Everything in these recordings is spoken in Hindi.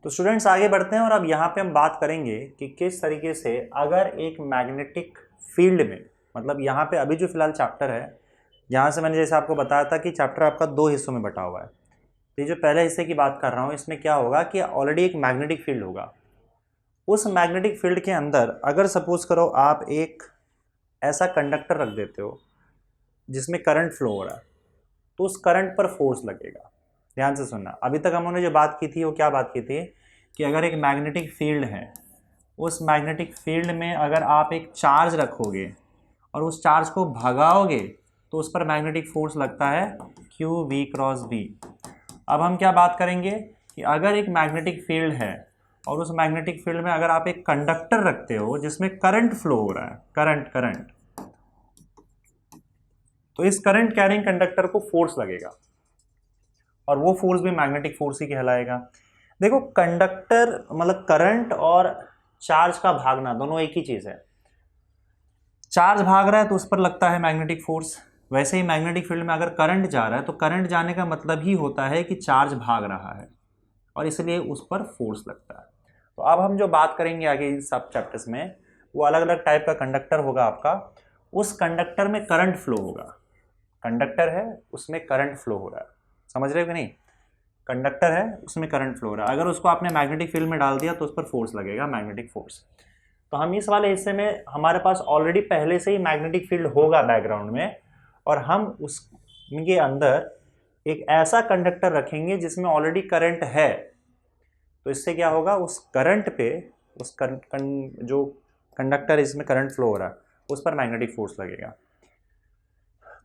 तो स्टूडेंट्स आगे बढ़ते हैं और अब यहाँ पे हम बात करेंगे कि किस तरीके से अगर एक मैग्नेटिक फील्ड में, मतलब यहाँ पे अभी जो फिलहाल चैप्टर है, यहाँ से मैंने जैसे आपको बताया था कि चैप्टर आपका 2 हिस्सों में बटा हुआ है। तो ये जो पहले हिस्से की बात कर रहा हूँ, इसमें क्या होगा कि ऑलरेडी एक मैग्नेटिक फील्ड होगा। उस मैग्नेटिक फील्ड के अंदर अगर सपोज करो आप एक ऐसा कंडक्टर रख देते हो जिसमें करंट फ्लो हो रहा है, तो उस करंट पर फोर्स लगेगा। ध्यान से सुनना, अभी तक हमने जो बात की थी वो क्या बात की थी कि अगर एक मैग्नेटिक फील्ड है, उस मैग्नेटिक फील्ड में अगर आप एक चार्ज रखोगे और उस चार्ज को भगाओगे तो उस पर मैग्नेटिक फोर्स लगता है क्यू वी क्रॉस बी। अब हम क्या बात करेंगे कि अगर एक मैग्नेटिक फील्ड है और उस मैग्नेटिक फील्ड में अगर आप एक कंडक्टर रखते हो जिसमें करंट फ्लो हो रहा है, करंट, तो इस करंट कैरिंग कंडक्टर को फोर्स लगेगा और वो फोर्स भी मैग्नेटिक फोर्स ही कहलाएगा। देखो, कंडक्टर मतलब करंट और चार्ज का भागना दोनों एक ही चीज है। चार्ज भाग रहा है तो उस पर लगता है मैग्नेटिक फोर्स। वैसे ही मैग्नेटिक फील्ड में अगर करंट जा रहा है तो करंट जाने का मतलब ही होता है कि चार्ज भाग रहा है और इसलिए उस पर फोर्स लगता है। तो अब हम जो बात करेंगे आगे इन सब चैप्टर्स में, वो अलग अलग टाइप का कंडक्टर होगा आपका। उस कंडक्टर में करंट फ्लो होगा। कंडक्टर है, उसमें करंट फ्लो हो रहा है, समझ रहे हो कि नहीं? कंडक्टर है, उसमें करंट फ्लो हो रहा है। अगर उसको आपने मैग्नेटिक फील्ड में डाल दिया तो उस पर फोर्स लगेगा, मैग्नेटिक फोर्स। तो हम इस वाले हिस्से में हमारे पास ऑलरेडी पहले से ही मैग्नेटिक फील्ड होगा बैकग्राउंड में, और हम उसके अंदर एक ऐसा कंडक्टर रखेंगे जिसमें ऑलरेडी करंट है। तो इससे क्या होगा, उस करंट पे उस जो कंडक्टर इसमें करंट फ्लो हो रहा है उस पर मैग्नेटिक फोर्स लगेगा।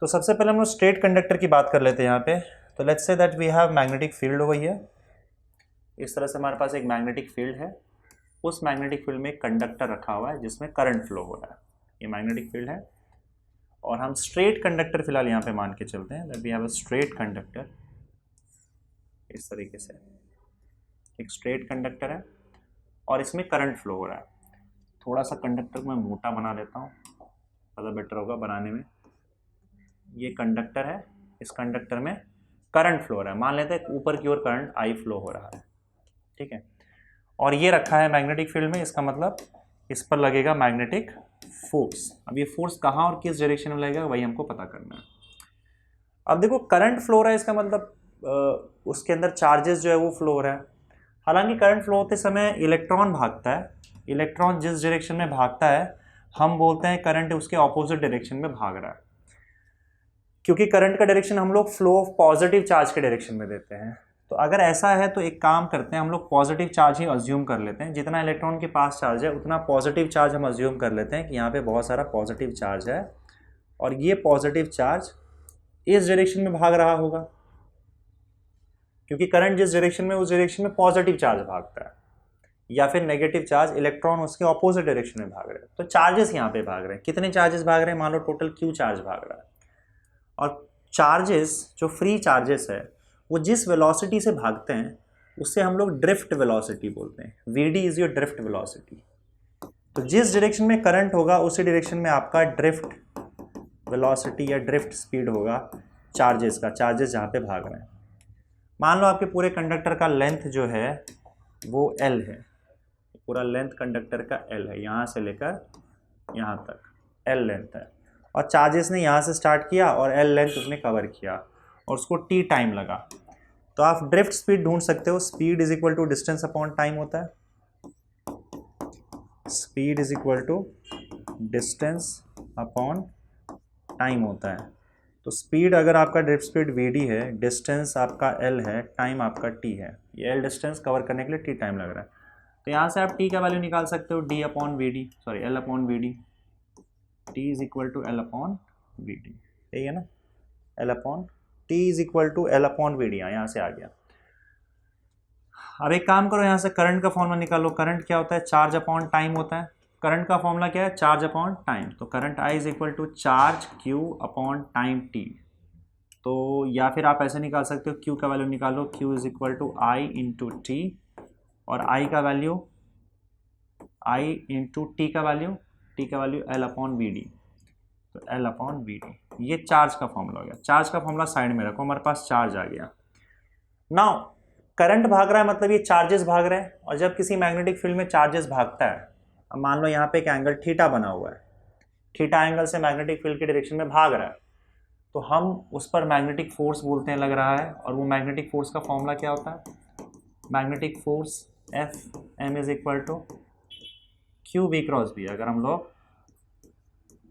तो सबसे पहले हम लोग स्ट्रेट कंडक्टर की बात कर लेते हैं यहाँ पे। तो let's say that we have magnetic field over here. इस तरह से हमारे पास एक मैग्नेटिक फील्ड है, उस मैग्नेटिक फील्ड में एक कंडक्टर रखा हुआ है जिसमें करंट फ्लो हो रहा है। ये मैग्नेटिक फील्ड है और हम स्ट्रेट कंडक्टर फिलहाल यहाँ पे मान के चलते हैं that we have a straight conductor. इस तरीके से एक स्ट्रेट कंडक्टर है और इसमें करंट फ्लो हो रहा है। थोड़ा सा कंडक्टर को मैं मोटा बना देता हूँ, ज़्यादा बेटर होगा बनाने में। ये कंडक्टर है, इस कंडक्टर में करंट फ्लो हो रहा है। मान लेते हैं ऊपर की ओर करंट आई फ्लो हो रहा है, ठीक है। और ये रखा है मैग्नेटिक फील्ड में, इसका मतलब इस पर लगेगा मैग्नेटिक फोर्स। अब ये फोर्स कहाँ और किस डायरेक्शन में लगेगा वही हमको पता करना है। अब देखो, करंट फ्लो हो रहा है, इसका मतलब उसके अंदर चार्जेस जो है वो फ्लो हो रहा है। हालांकि करंट फ्लो होते समय इलेक्ट्रॉन भागता है। इलेक्ट्रॉन जिस डायरेक्शन में भागता है हम बोलते हैं करंट उसके ऑपोजिट डायरेक्शन में भाग रहा है, क्योंकि करंट का डायरेक्शन हम लोग फ्लो ऑफ पॉजिटिव चार्ज के डायरेक्शन में देते हैं। तो अगर ऐसा है तो एक काम करते हैं, हम लोग पॉजिटिव चार्ज ही अज्यूम कर लेते हैं। जितना इलेक्ट्रॉन के पास चार्ज है उतना पॉजिटिव चार्ज हम अज्यूम कर लेते हैं कि यहाँ पे बहुत सारा पॉजिटिव चार्ज है और ये पॉजिटिव चार्ज इस डायरेक्शन में भाग रहा होगा, क्योंकि करंट जिस डायरेक्शन में उस डायरेक्शन में पॉजिटिव चार्ज भागता है, या फिर नेगेटिव चार्ज इलेक्ट्रॉन उसके ऑपोजिट डायरेक्शन में भाग रहे हैं। तो चार्जेस यहाँ पे भाग रहे हैं। कितने चार्जेस भाग रहे हैं? मान लो टोटल क्यू चार्ज भाग रहा है। और चार्जेस जो फ्री चार्जेस है वो जिस वेलोसिटी से भागते हैं उससे हम लोग ड्रिफ्ट वेलोसिटी बोलते हैं। V D is your drift velocity. तो जिस डायरेक्शन में करंट होगा उसी डायरेक्शन में आपका ड्रिफ्ट वेलोसिटी या ड्रिफ्ट स्पीड होगा चार्जेस का, चार्जेस जहाँ पे भाग रहे हैं। मान लो आपके पूरे कंडक्टर का लेंथ जो है वो L है, पूरा लेंथ कंडक्टर का L है, यहाँ से लेकर यहाँ तक L लेंथ है, और चार्जेस ने यहाँ से स्टार्ट किया और L लेंथ उसने कवर किया और उसको T टाइम लगा। तो आप ड्रिफ्ट स्पीड ढूंढ सकते हो। Speed is equal to distance upon time होता है। Speed is equal to distance upon time होता है। तो स्पीड अगर आपका ड्रिफ्ट स्पीड Vd है, डिस्टेंस आपका L है, टाइम आपका T है। ये L डिस्टेंस कवर करने के लिए T टाइम लग रहा है। तो यहाँ से आप T का वैल्यू निकाल सकते हो, D upon Vd, sorry L upon Vd। T is equal to L upon Vd, यही है ना? L upon T is equal to L upon Vd, यहाँ से आ गया। अब एक काम करो, यहाँ से करंट का फॉर्मूला निकालो। करंट क्या होता है? चार्ज अपॉन टाइम होता है। करंट का फॉर्मूला क्या है? Charge upon time. तो current I is equal to charge Q upon time T। तो या फिर आप ऐसे निकाल सकते हो, Q का वैल्यू निकालो, Q is equal to I into T, और I का वैल्यू I इंटू T का वैल्यू, T का वैल्यू L अपॉन Vd। तो L अपॉन Vd, ये चार्ज का फॉर्मूला हो गया। चार्ज का फॉर्मूला साइड में रखो, हमारे पास चार्ज आ गया। नाउ करंट भाग रहा है मतलब ये चार्जेस भाग रहे हैं, और जब किसी मैग्नेटिक फील्ड में चार्जेस भागता है, अब मान लो यहाँ पे एक एंगल थीटा बना हुआ है, थीटा एंगल से मैग्नेटिक फील्ड की डायरेक्शन में भाग रहा है, तो हम उस पर मैग्नेटिक फोर्स बोलते हैं लग रहा है। और वो मैग्नेटिक फोर्स का फॉर्मूला क्या होता है? Magnetic force F M is equal to Q V cross B. अगर हम लोग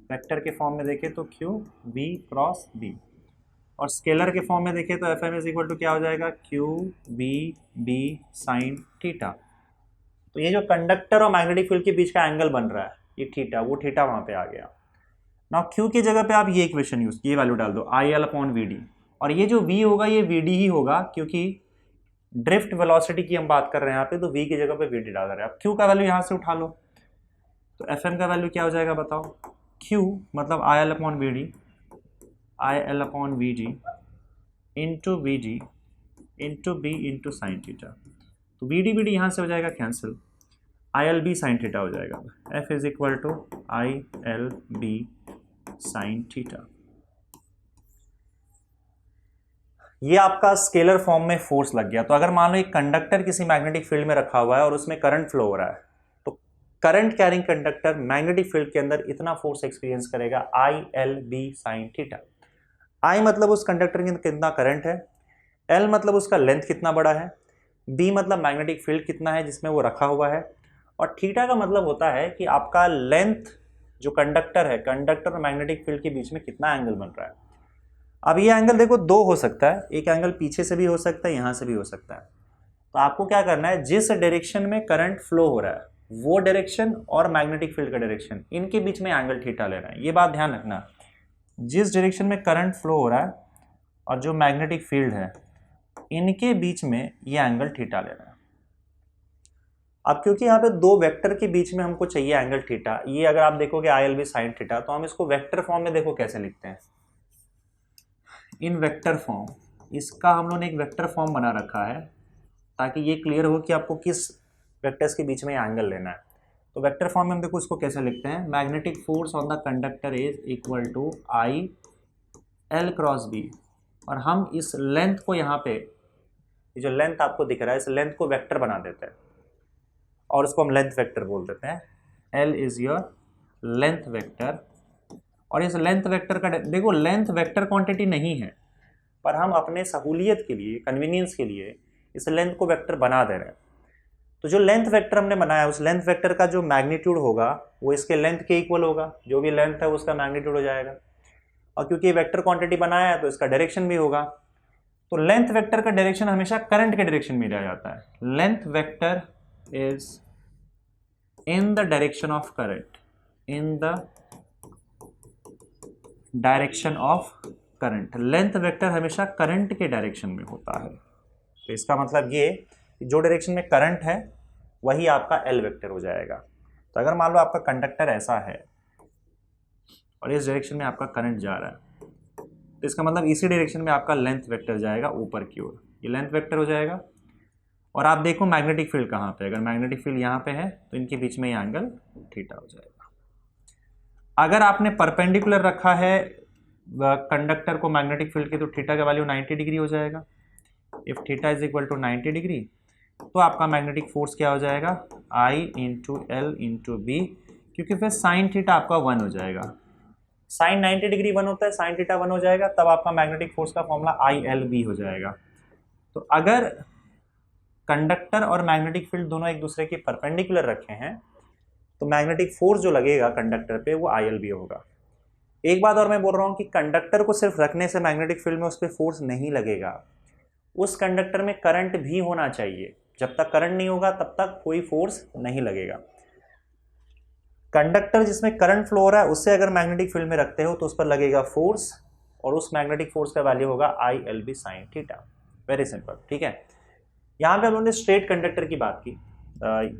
वेक्टर के फॉर्म में देखें तो क्यू वी क्रॉस बी, और स्केलर के फॉर्म में देखें तो F M is equal to क्या हो जाएगा? Q V B sine theta. तो ये जो कंडक्टर और मैग्नेटिक फील्ड के बीच का एंगल बन रहा है ये थीटा, वो थीटा वहां पे आ गया। ना क्यू की जगह पे आप ये इक्वेशन यूज, ये वैल्यू डाल दो I L upon V D, और ये जो v होगा ये वी डी ही होगा, क्योंकि ड्रिफ्ट वेलोसिटी की हम बात कर रहे हैं यहाँ पे, तो v की जगह पे वी डी डाल रहे हैं। अब q का वैल्यू यहाँ से उठा लो, तो एफ एम का वैल्यू क्या हो जाएगा बताओ? q मतलब I L upon V D, I L upon V D into V D into B into sine theta. तो वी डी यहाँ से हो जाएगा cancel, I L B sine theta हो जाएगा। F is equal to I L B sine theta. ये आपका स्केलर फॉर्म में फोर्स लग गया। तो अगर मान लो एक कंडक्टर किसी मैग्नेटिक फील्ड में रखा हुआ है और उसमें करंट फ्लो हो रहा है, तो current carrying conductor magnetic field के अंदर इतना फोर्स एक्सपीरियंस करेगा I L B sine theta. I मतलब उस कंडक्टर के अंदर कितना करंट है, एल मतलब उसका लेंथ कितना बड़ा है, बी मतलब मैग्नेटिक फील्ड कितना है जिसमें वो रखा हुआ है, और थीटा का मतलब होता है कि आपका लेंथ जो कंडक्टर है, कंडक्टर और मैग्नेटिक फील्ड के बीच में कितना एंगल बन रहा है। अब ये एंगल देखो दो हो सकता है, एक एंगल पीछे से भी हो सकता है, यहां से भी हो सकता है। तो आपको क्या करना है, जिस डायरेक्शन में करंट फ्लो हो रहा है वो डायरेक्शन और मैग्नेटिक फील्ड का डायरेक्शन, इनके बीच में एंगल थीटा लेना है। ये बात ध्यान रखना, जिस डायरेक्शन में करंट फ्लो हो रहा है और जो मैग्नेटिक फील्ड है इनके बीच में ये एंगल थीटा लेना है। अब क्योंकि यहाँ पे दो वेक्टर के बीच में हमको चाहिए एंगल थीटा, ये अगर आप देखोगे I L B sine theta, तो हम इसको वेक्टर फॉर्म में देखो कैसे लिखते हैं, इन वेक्टर फॉर्म। इसका हम लोगों ने एक वेक्टर फॉर्म बना रखा है ताकि ये क्लियर हो कि आपको किस वेक्टर्स के बीच में एंगल लेना है। तो वेक्टर फॉर्म में हम देखो इसको कैसे लिखते हैं, magnetic force on the conductor is equal to I L cross B, और हम इस लेंथ को यहाँ पे, ये जो लेंथ आपको दिख रहा है, इस लेंथ को वेक्टर बना देते हैं और उसको हम लेंथ वेक्टर बोल देते हैं। L is your length vector, और इस लेंथ वेक्टर का देखो लेंथ वेक्टर क्वांटिटी नहीं है, पर हम अपने सहूलियत के लिए, कन्वीनियंस के लिए इस लेंथ को वेक्टर बना दे रहे हैं। तो जो लेंथ वेक्टर हमने बनाया उस लेंथ वेक्टर का जो मैग्नीट्यूड होगा वो इसके लेंथ के इक्वल होगा, जो भी लेंथ है उसका मैग्नीट्यूड हो जाएगा। और क्योंकि वेक्टर क्वांटिटी बनाया है तो इसका डायरेक्शन भी होगा। तो लेंथ वेक्टर का डायरेक्शन हमेशा करंट के डायरेक्शन में लिया जाता है। Length vector is in the direction of current, in the direction of current। Length vector हमेशा करंट के डायरेक्शन में होता है। तो इसका मतलब ये जो डायरेक्शन में करंट है वही आपका एल वेक्टर हो जाएगा। तो अगर मान लो आपका कंडक्टर ऐसा है और इस डायरेक्शन में आपका करंट जा रहा है, तो इसका मतलब इसी डायरेक्शन में आपका लेंथ वेक्टर जाएगा ऊपर की ओर, ये लेंथ वेक्टर हो जाएगा। और आप देखो मैग्नेटिक फील्ड कहाँ पे, अगर मैग्नेटिक फील्ड यहाँ पे है तो इनके बीच में ये एंगल थीटा हो जाएगा। अगर आपने परपेंडिकुलर रखा है कंडक्टर को मैग्नेटिक फील्ड के, तो थीटा का वैल्यू 90 डिग्री हो जाएगा। If theta is equal to 90 degree, तो आपका मैग्नेटिक फोर्स क्या हो जाएगा, I into L into B, क्योंकि फिर साइन थीटा आपका 1 हो जाएगा। साइन 90 डिग्री 1 होता है, साइन थीटा 1 हो जाएगा, तब आपका मैग्नेटिक फोर्स का फॉर्मूला आई एल बी हो जाएगा। तो अगर कंडक्टर और मैग्नेटिक फील्ड दोनों एक दूसरे के परपेंडिकुलर रखे हैं तो मैग्नेटिक फोर्स जो लगेगा कंडक्टर पे वो आई एल बी होगा। एक बात और मैं बोल रहा हूँ कि कंडक्टर को सिर्फ रखने से मैग्नेटिक फील्ड में उस पर फोर्स नहीं लगेगा, उस कंडक्टर में करंट भी होना चाहिए। जब तक करंट नहीं होगा तब तक कोई फोर्स नहीं लगेगा। कंडक्टर जिसमें करंट फ्लो हो रहा है उससे अगर मैग्नेटिक फील्ड में रखते हो तो उस पर लगेगा फोर्स, और उस मैग्नेटिक फोर्स का वैल्यू होगा I L B sine theta. Very simple, ठीक है। यहाँ पे हम लोगों ने स्ट्रेट कंडक्टर की बात की,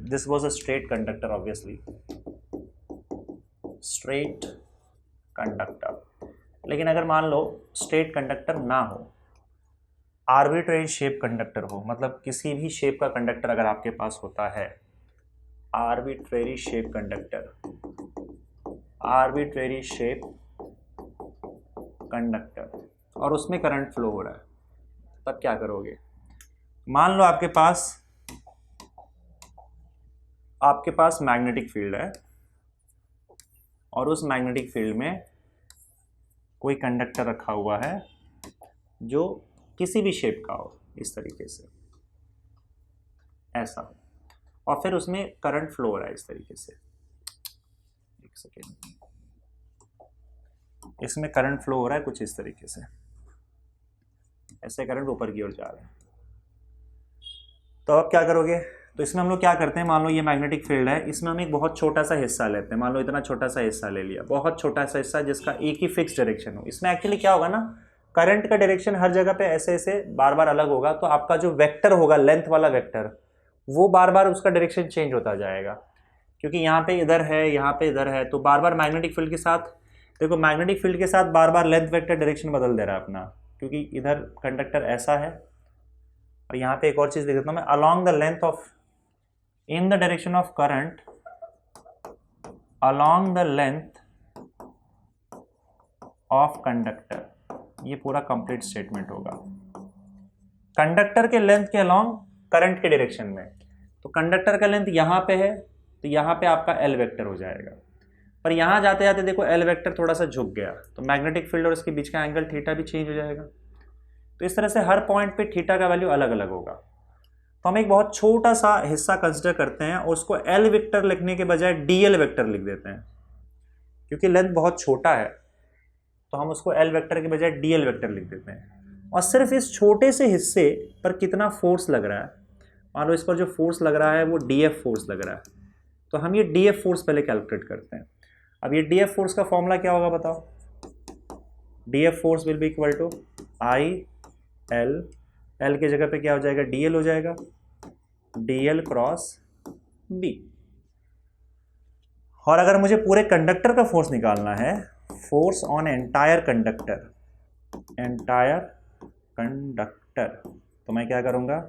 this was a straight conductor, obviously straight conductor. लेकिन अगर मान लो स्ट्रेट कंडक्टर ना हो, आर्बिट्रेरी शेप कंडक्टर हो, मतलब किसी भी शेप का कंडक्टर अगर आपके पास होता है, arbitrary shape conductor, arbitrary shape conductor, और उसमें करंट फ्लो हो रहा है, तब क्या करोगे, मान लो आपके पास मैग्नेटिक फील्ड है और उस मैग्नेटिक फील्ड में कोई कंडक्टर रखा हुआ है जो किसी भी शेप का हो, इस तरीके से ऐसा, और फिर उसमें करंट फ्लो हो रहा है इस तरीके से। एक सेकेंड, इसमें करंट फ्लो हो रहा है कुछ इस तरीके से, ऐसे करंट ऊपर की ओर जा रहा है। तो अब क्या करोगे, तो इसमें हम लोग क्या करते हैं, मान लो ये मैग्नेटिक फील्ड है, इसमें हम एक बहुत छोटा सा हिस्सा लेते हैं, मान लो इतना छोटा सा हिस्सा ले लिया, बहुत छोटा सा हिस्सा जिसका एक ही फिक्स डायरेक्शन हो। इसमें एक्चुअली क्या होगा ना, करंट का डायरेक्शन हर जगह पे ऐसे ऐसे बार बार अलग होगा, तो आपका जो वेक्टर होगा, लेंथ वाला वेक्टर, वो बार बार उसका डायरेक्शन चेंज होता जाएगा, क्योंकि यहाँ पे इधर है, यहाँ पे इधर है, तो बार बार मैग्नेटिक फील्ड के साथ, देखो मैग्नेटिक फील्ड के साथ बार बार लेंथ वेक्टर डायरेक्शन बदल दे रहा है अपना, क्योंकि इधर कंडक्टर ऐसा है, और यहाँ पे एक और चीज़ लिख देता हूँ मैं, along the length of, in the direction of current along the length of conductor, ये पूरा कंप्लीट स्टेटमेंट होगा। कंडक्टर के लेंथ के अलॉन्ग करंट के डायरेक्शन में, तो कंडक्टर का लेंथ यहाँ पे है, तो यहाँ पे आपका एल वेक्टर हो जाएगा, पर यहाँ जाते जाते देखो एल वेक्टर थोड़ा सा झुक गया, तो मैग्नेटिक फील्ड और इसके बीच का एंगल थीटा भी चेंज हो जाएगा। तो इस तरह से हर पॉइंट पे थीटा का वैल्यू अलग अलग होगा। तो हम एक बहुत छोटा सा हिस्सा कंसिडर करते हैं और उसको एल वेक्टर लिखने के बजाय डी एल वेक्टर लिख देते हैं, क्योंकि लेंथ बहुत छोटा है, तो हम उसको एल वेक्टर के बजाय डी एल वेक्टर लिख देते हैं। और सिर्फ इस छोटे से हिस्से पर कितना फोर्स लग रहा है, मान लो इस पर जो फोर्स लग रहा है वो डी एफ फोर्स लग रहा है, तो हम ये डी एफ फोर्स पहले कैलकुलेट करते हैं। अब ये डी एफ फोर्स का फॉर्मूला क्या होगा बताओ, D F force will be equal to I L, L के जगह पे क्या हो जाएगा, डी एल हो जाएगा, डी एल क्रॉस बी। और अगर मुझे पूरे कंडक्टर का फोर्स निकालना है, force on entire conductor, entire conductor, तो मैं क्या करूंगा,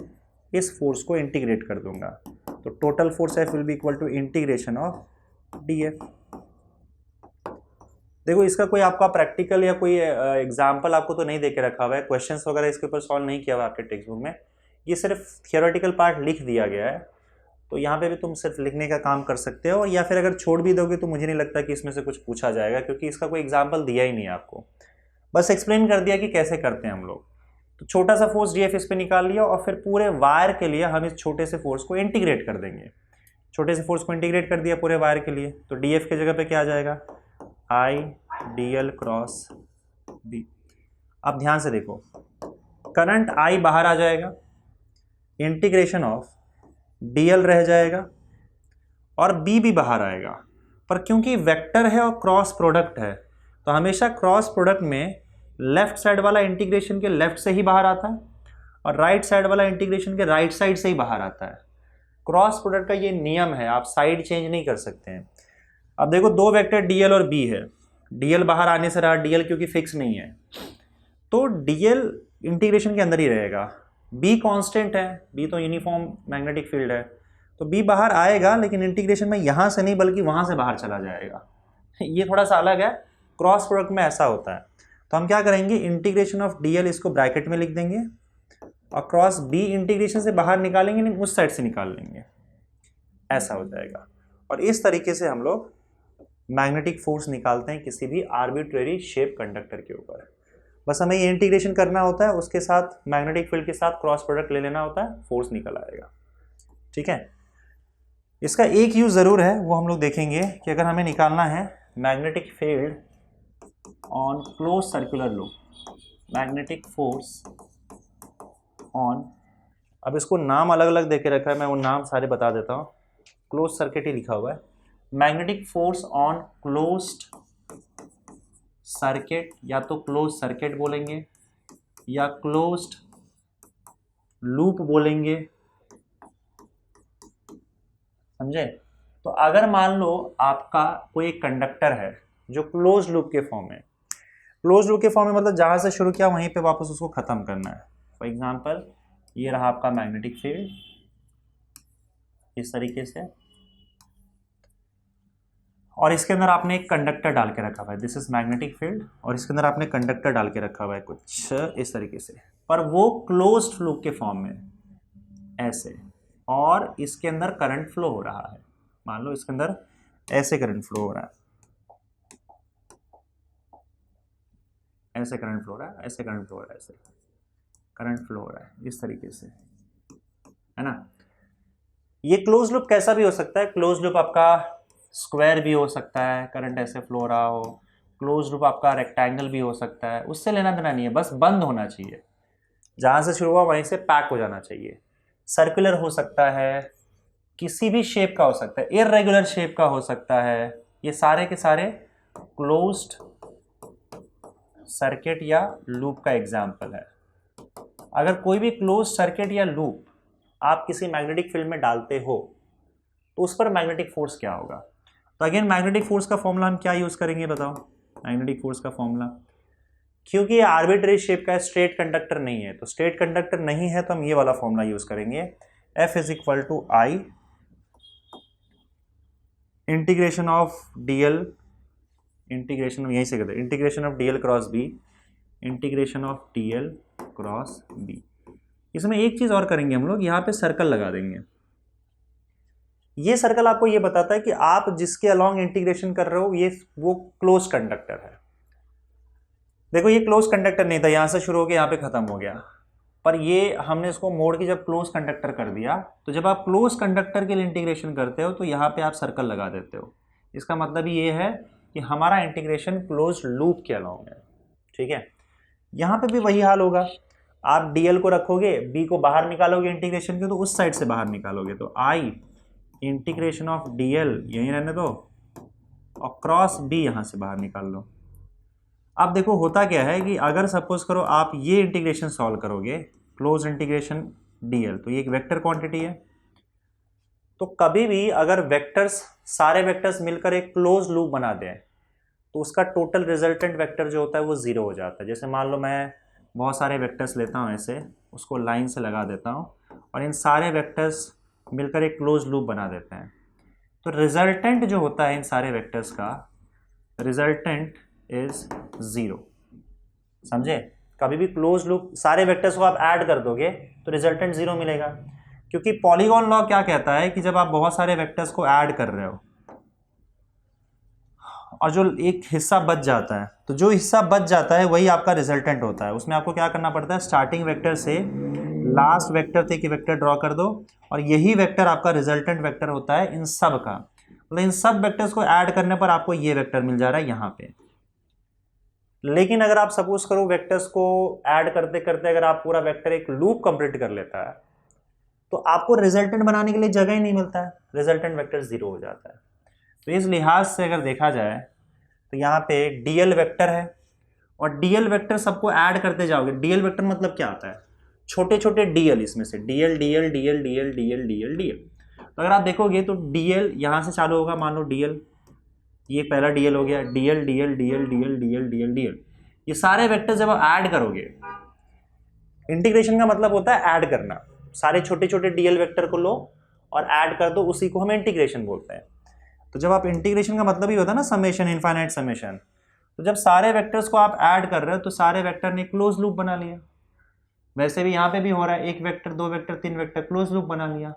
इस फोर्स को इंटीग्रेट कर दूंगा, तो total force F will be equal to integration of D F. देखो इसका कोई आपका प्रैक्टिकल या कोई एग्जाम्पल आपको तो नहीं दे के रखा हुआ है, क्वेश्चंस वगैरह इसके ऊपर सॉल्व नहीं किया हुआ आपके टेक्स्ट बुक में, ये सिर्फ थियोरेटिकल पार्ट लिख दिया गया है, तो यहाँ पे भी तुम सिर्फ लिखने का काम कर सकते हो, या फिर अगर छोड़ भी दोगे तो मुझे नहीं लगता कि इसमें से कुछ पूछा जाएगा, क्योंकि इसका कोई एग्जाम्पल दिया ही नहीं है आपको, बस एक्सप्लेन कर दिया कि कैसे करते हैं हम लोग। तो छोटा सा फोर्स डी एफ इस पर निकाल लिया, और फिर पूरे वायर के लिए हम इस छोटे से फोर्स को इंटीग्रेट कर देंगे, छोटे से फोर्स को इंटीग्रेट कर दिया पूरे वायर के लिए, तो डी एफ की जगह पे क्या आ जाएगा, I D L cross B. अब ध्यान से देखो, करंट आई बाहर आ जाएगा, इंटीग्रेशन ऑफ डी एल रह जाएगा, और बी भी बाहर आएगा, पर क्योंकि वेक्टर है और क्रॉस प्रोडक्ट है, तो हमेशा क्रॉस प्रोडक्ट में लेफ्ट साइड वाला इंटीग्रेशन के लेफ्ट से ही बाहर आता है, और राइट साइड वाला इंटीग्रेशन के राइट साइड से ही बाहर आता है। क्रॉस प्रोडक्ट का ये नियम है, आप साइड चेंज नहीं कर सकते हैं। अब देखो दो वेक्टर डी एल और बी है, डी एल बाहर आने से रहा, डी एल क्योंकि फिक्स नहीं है, तो डी एल इंटीग्रेशन के अंदर ही रहेगा, बी कांस्टेंट है, बी तो यूनिफॉर्म मैग्नेटिक फील्ड है, तो बी बाहर आएगा, लेकिन इंटीग्रेशन में यहाँ से नहीं बल्कि वहाँ से बाहर चला जाएगा, ये थोड़ा सा अलग है, क्रॉस प्रोडक्ट में ऐसा होता है। तो हम क्या करेंगे, इंटीग्रेशन ऑफ डी एल इसको ब्रैकेट में लिख देंगे, और क्रॉस बी इंटीग्रेशन से बाहर निकालेंगे, नहीं उस साइड से निकाल लेंगे, ऐसा हो जाएगा। और इस तरीके से हम लोग मैग्नेटिक फोर्स निकालते हैं किसी भी आर्बिट्रेरी शेप कंडक्टर के ऊपर। बस हमें ये इंटीग्रेशन करना होता है, उसके साथ मैग्नेटिक फील्ड के साथ क्रॉस प्रोडक्ट ले लेना होता है, फोर्स निकल आएगा। ठीक है, इसका एक यूज जरूर है, वो हम लोग देखेंगे कि अगर हमें निकालना है magnetic field on close circular loop, magnetic force on, अब इसको नाम अलग अलग देके रखा है, मैं वो नाम सारे बता देता हूँ, क्लोज सर्किट ही लिखा हुआ है, magnetic force on closed circuit, या तो क्लोज सर्किट बोलेंगे या क्लोज्ड लूप बोलेंगे, समझे। तो अगर मान लो आपका कोई एक कंडक्टर है जो क्लोज लूप के फॉर्म में, क्लोज लूप के फॉर्म में मतलब जहां से शुरू किया वहीं पे वापस उसको खत्म करना है। फॉर एग्जांपल ये रहा आपका मैग्नेटिक फील्ड इस तरीके से, और इसके अंदर आपने एक कंडक्टर डाल के रखा हुआ है, दिस इज मैग्नेटिक फील्ड, और इसके अंदर आपने कंडक्टर डाल के रखा हुआ है कुछ इस तरीके से, पर वो क्लोज्ड लूप के फॉर्म में, ऐसे, और इसके अंदर करंट फ्लो हो रहा है, मान लो इसके अंदर ऐसे करंट फ्लो हो रहा है, ऐसे करंट फ्लो हो रहा है, ऐसे करंट फ्लो हो रहा है, ऐसे करंट फ्लो हो रहा है, इस तरीके से, है ना। ये क्लोज लूप कैसा भी हो सकता है, क्लोज लूप आपका स्क्वायर भी हो सकता है, करंट ऐसे फ्लो हो रहा हो, क्लोज लूप आपका रेक्टेंगल भी हो सकता है, उससे लेना देना नहीं है, बस बंद होना चाहिए, जहां से शुरू हुआ वहीं से पैक हो जाना चाहिए। सर्कुलर हो सकता है, किसी भी शेप का हो सकता है, इररेगुलर शेप का हो सकता है, ये सारे के सारे क्लोज्ड सर्किट या लूप का एग्जाम्पल है। अगर कोई भी क्लोज सर्किट या लूप आप किसी मैग्नेटिक फील्ड में डालते हो तो उस पर मैग्नेटिक फोर्स क्या होगा। तो अगेन मैग्नेटिक फोर्स का फॉर्मूला हम क्या यूज करेंगे बताओ, मैग्नेटिक फोर्स का फॉर्मूला, क्योंकि ये आर्बिट्रेरी शेप का है, स्ट्रेट कंडक्टर नहीं है, तो स्ट्रेट कंडक्टर नहीं है तो हम ये वाला फॉर्मूला यूज करेंगे, F is equal to I integration of D L, integration यहीं से करते हैं, integration of D L cross B, integration of D L cross B. इसमें एक चीज और करेंगे हम लोग, यहाँ पे सर्कल लगा देंगे। ये सर्कल आपको ये बताता है कि आप जिसके अलोंग इंटीग्रेशन कर रहे हो ये वो क्लोज कंडक्टर है। देखो ये क्लोज कंडक्टर नहीं था, यहां से शुरू होकर यहां पे खत्म हो गया, पर ये हमने इसको मोड़ के जब क्लोज कंडक्टर कर दिया, तो जब आप क्लोज कंडक्टर के लिए इंटीग्रेशन करते हो तो यहाँ पे आप सर्कल लगा देते हो। इसका मतलब ये है कि हमारा इंटीग्रेशन क्लोज लूप के अलोंग है, ठीक है। यहाँ पे भी वही हाल होगा, आप डीएल को रखोगे, बी को बाहर निकालोगे इंटीग्रेशन के, तो उस साइड से बाहर निकालोगे, तो आई इंटीग्रेशन ऑफ डीएल यहीं रहने दो और क्रॉस बी यहां से बाहर निकाल लो। अब देखो होता क्या है कि अगर सपोज करो आप ये इंटीग्रेशन सॉल्व करोगे, क्लोज इंटीग्रेशन डीएल, तो ये एक वेक्टर क्वांटिटी है, तो कभी भी अगर वेक्टर्स सारे वेक्टर्स मिलकर एक क्लोज लूप बना दें तो उसका टोटल रिजल्टेंट वेक्टर जो होता है वो जीरो हो जाता है। जैसे मान लो मैं बहुत सारे वेक्टर्स लेता हूँ ऐसे, उसको लाइन से लगा देता हूँ और इन सारे वेक्टर्स मिलकर एक क्लोज लूप बना देते हैं, तो रिजल्टेंट जो होता है इन सारे वेक्टर्स का, रिजल्टेंट इज जीरो। समझे, कभी भी क्लोज लूप सारे वेक्टर्स को आप ऐड कर दोगे तो रिजल्टेंट जीरो मिलेगा, क्योंकि पॉलीगॉन लॉ क्या कहता है कि जब आप बहुत सारे वेक्टर्स को ऐड कर रहे हो और जो एक हिस्सा बच जाता है, तो जो हिस्सा बच जाता है वही आपका रिजल्टेंट होता है। उसमें आपको क्या करना पड़ता है, स्टार्टिंग वेक्टर से लास्ट वेक्टर तक वेक्टर ड्रॉ कर दो और यही वेक्टर आपका रिजल्टेंट वेक्टर होता है इन सब का। मतलब इन सब वेक्टर्स को ऐड करने पर आपको ये वेक्टर मिल जा रहा है यहाँ पे। लेकिन अगर आप सपोज करो वेक्टर्स को ऐड करते करते अगर आप पूरा वेक्टर एक लूप कंप्लीट कर लेता है तो आपको रिजल्टेंट बनाने के लिए जगह ही नहीं मिलता है, रिजल्टेंट वेक्टर जीरो हो जाता है। तो इस लिहाज से अगर देखा जाए तो यहाँ पे डीएल वेक्टर है और डीएल वेक्टर सबको ऐड करते जाओगे। डीएल वेक्टर मतलब क्या आता है, छोटे छोटे डीएल, इसमें से DL DL DL DL DL DL DL. तो अगर आप देखोगे तो डीएल यहाँ से चालू होगा, मान लो डीएल, ये पहला डीएल हो गया, DL DL DL DL DL DL DL, ये सारे वेक्टर जब आप ऐड करोगे, इंटीग्रेशन का मतलब होता है ऐड करना, सारे छोटे छोटे डीएल वेक्टर को लो और ऐड कर दो, उसी को हम इंटीग्रेशन बोलते हैं। तो जब आप इंटीग्रेशन का मतलब ही होता है ना समेशन, इनफाइनाइट समेशन, तो जब सारे वेक्टर्स को आप ऐड कर रहे हो तो सारे वेक्टर ने क्लोज लूप बना लिया। वैसे भी यहाँ पे भी हो रहा है, एक वेक्टर, दो वेक्टर, तीन वेक्टर, क्लोज लूप बना लिया।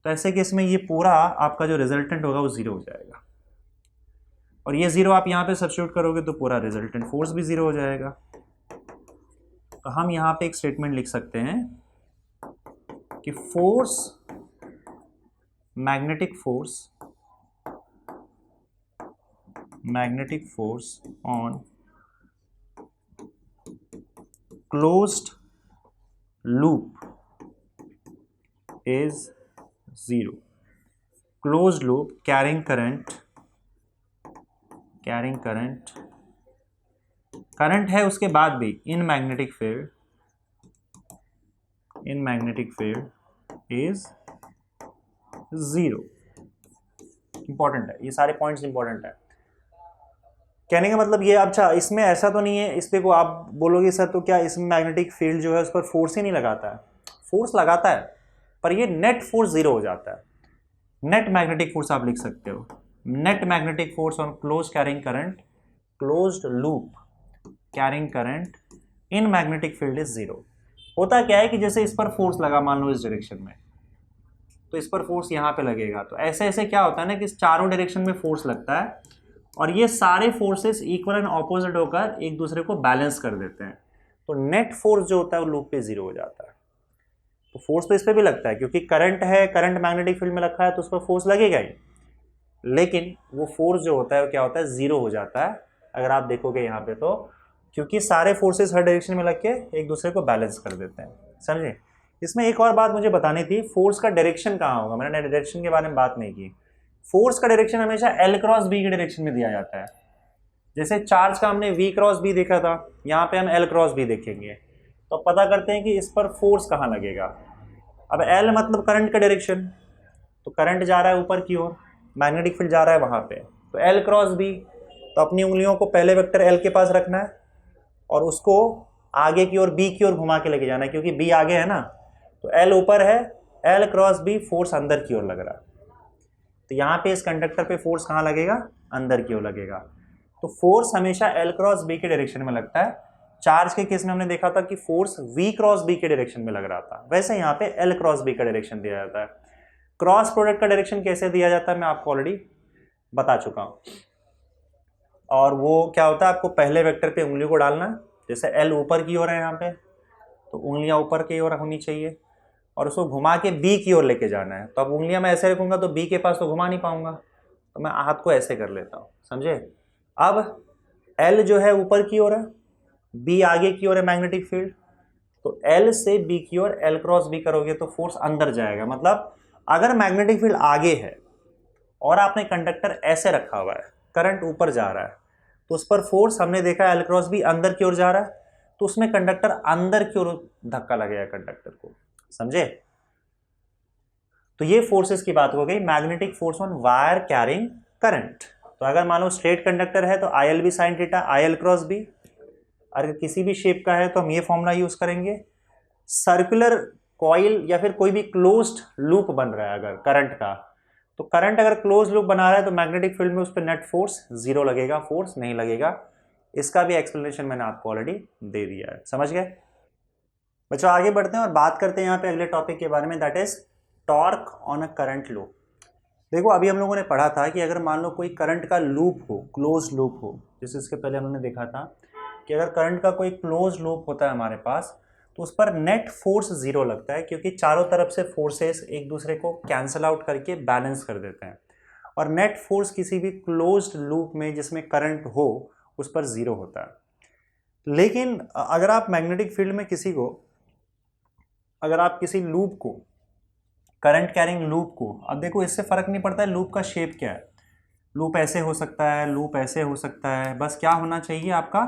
तो ऐसे केस में ये पूरा आपका जो रिजल्टेंट होगा वो जीरो हो जाएगा, और ये जीरो आप यहाँ पे सब्स्टिट्यूट करोगे तो पूरा रिजल्टेंट फोर्स भी जीरो हो जाएगा। तो हम यहाँ पे एक स्टेटमेंट लिख सकते हैं कि force, magnetic force on closed loop is zero. Closed loop carrying current है उसके बाद भी in magnetic field is zero. Important है, ये सारे पॉइंट्स इंपॉर्टेंट है। कहने का मतलब ये, अच्छा इसमें ऐसा तो नहीं है, इस पे को आप बोलोगे सर तो क्या इसमें मैग्नेटिक फील्ड जो है उस पर फोर्स ही नहीं लगाता है? फोर्स लगाता है, पर ये नेट फोर्स जीरो हो जाता है। नेट मैग्नेटिक फोर्स आप लिख सकते हो, net magnetic force on close carrying current, closed loop carrying current in magnetic field is zero. होता क्या है कि जैसे इस पर फोर्स लगा मान लो इस डायरेक्शन में, तो इस पर फोर्स यहाँ पे लगेगा, तो ऐसे ऐसे क्या होता है ना कि इस चारों डायरेक्शन में फोर्स लगता है और ये सारे फोर्सेस इक्वल एंड ऑपोजिट होकर एक दूसरे को बैलेंस कर देते हैं, तो नेट फोर्स जो होता है वो लूप पे जीरो हो जाता है। तो फोर्स तो इस पर भी लगता है क्योंकि करंट है, करंट मैग्नेटिक फील्ड में रखा है तो उस पर फोर्स लगेगा ही, लेकिन वो फोर्स जो होता है वो क्या होता है, जीरो हो जाता है अगर आप देखोगे यहाँ पे, तो क्योंकि सारे फोर्सेस हर डायरेक्शन में लग के एक दूसरे को बैलेंस कर देते हैं। समझे? इसमें एक और बात मुझे बतानी थी, फोर्स का डायरेक्शन कहाँ होगा, मैंने डायरेक्शन के बारे में बात नहीं की। फोर्स का डायरेक्शन हमेशा एल क्रॉस बी के डायरेक्शन में दिया जाता है। जैसे चार्ज का हमने वी क्रॉस बी देखा था, यहाँ पे हम एल क्रॉस बी देखेंगे, तो पता करते हैं कि इस पर फोर्स कहाँ लगेगा। अब एल मतलब करंट का डायरेक्शन, तो करंट जा रहा है ऊपर की ओर, मैग्नेटिक फील्ड जा रहा है वहाँ पे, तो एल क्रॉस बी, तो अपनी उंगलियों को पहले वेक्टर एल के पास रखना है और उसको आगे की ओर बी की ओर घुमा के लेके जाना है, क्योंकि बी आगे है ना, तो एल ऊपर है, एल क्रॉस बी फोर्स अंदर की ओर लग रहा है, तो यहाँ पे इस कंडक्टर पे फोर्स कहाँ लगेगा, अंदर की ओर लगेगा। तो फोर्स हमेशा एल क्रॉस बी के डायरेक्शन में लगता है। चार्ज के केस में हमने देखा था कि फोर्स वी क्रॉस बी के डायरेक्शन में लग रहा था, वैसे यहाँ पे एल क्रॉस बी का डायरेक्शन दिया जाता है। क्रॉस प्रोडक्ट का डायरेक्शन कैसे दिया जाता है मैं आपको ऑलरेडी बता चुका हूँ, और वो क्या होता है, आपको पहले वेक्टर पे उंगली को डालना है, जैसे एल ऊपर की ओर है यहाँ पे, तो उंगलियां ऊपर की ओर होनी चाहिए और उसको घुमा के बी की ओर लेके जाना है। तो अब उंगलियां मैं ऐसे रखूंगा तो बी के पास तो घुमा नहीं पाऊंगा, तो मैं हाथ को ऐसे कर लेता हूँ, समझे? अब एल जो है ऊपर की ओर है, बी आगे की ओर है मैग्नेटिक फील्ड, तो एल से बी की ओर एल क्रॉस बी करोगे तो फोर्स अंदर जाएगा। मतलब अगर मैग्नेटिक फील्ड आगे है और आपने कंडक्टर ऐसे रखा हुआ है, करंट ऊपर जा रहा है, तो उस पर फोर्स हमने देखा एल क्रॉस बी अंदर की ओर जा रहा है, तो उसमें कंडक्टर अंदर की ओर धक्का लगेगा कंडक्टर को, समझे? तो ये फोर्सेस की बात हो गई, magnetic force on wire carrying current. तो अगर मान लो स्ट्रेट कंडक्टर है तो I L B sine theta I L cross B, अगर किसी भी शेप का है तो हम ये फॉर्मूला यूज करेंगे। सर्कुलर कॉइल या फिर कोई भी क्लोज्ड लूप बन रहा है अगर करंट का, तो करंट अगर क्लोज लूप बना रहा है तो मैग्नेटिक फील्ड में उस पर नेट फोर्स जीरो लगेगा, फोर्स नहीं लगेगा। इसका भी एक्सप्लेनेशन मैंने आपको ऑलरेडी दे दिया है, समझ गए बच्चों? आगे बढ़ते हैं और बात करते हैं यहाँ पे अगले टॉपिक के बारे में, that is torque on a current loop. देखो अभी हम लोगों ने पढ़ा था कि अगर मान लो कोई करंट का लूप हो, क्लोज लूप हो, जैसे इसके पहले हमने देखा था कि अगर करंट का कोई क्लोज लूप होता है हमारे पास, तो उस पर नेट फोर्स जीरो लगता है, क्योंकि चारों तरफ से फोर्सेस एक दूसरे को कैंसल आउट करके बैलेंस कर देते हैं, और नेट फोर्स किसी भी क्लोज्ड लूप में जिसमें करंट हो उस पर जीरो होता है। लेकिन अगर आप मैग्नेटिक फील्ड में किसी को, अगर आप किसी लूप को, करंट कैरिंग लूप को, अब देखो इससे फर्क नहीं पड़ता है लूप का शेप क्या है, लूप ऐसे हो सकता है, लूप ऐसे हो सकता है, बस क्या होना चाहिए आपका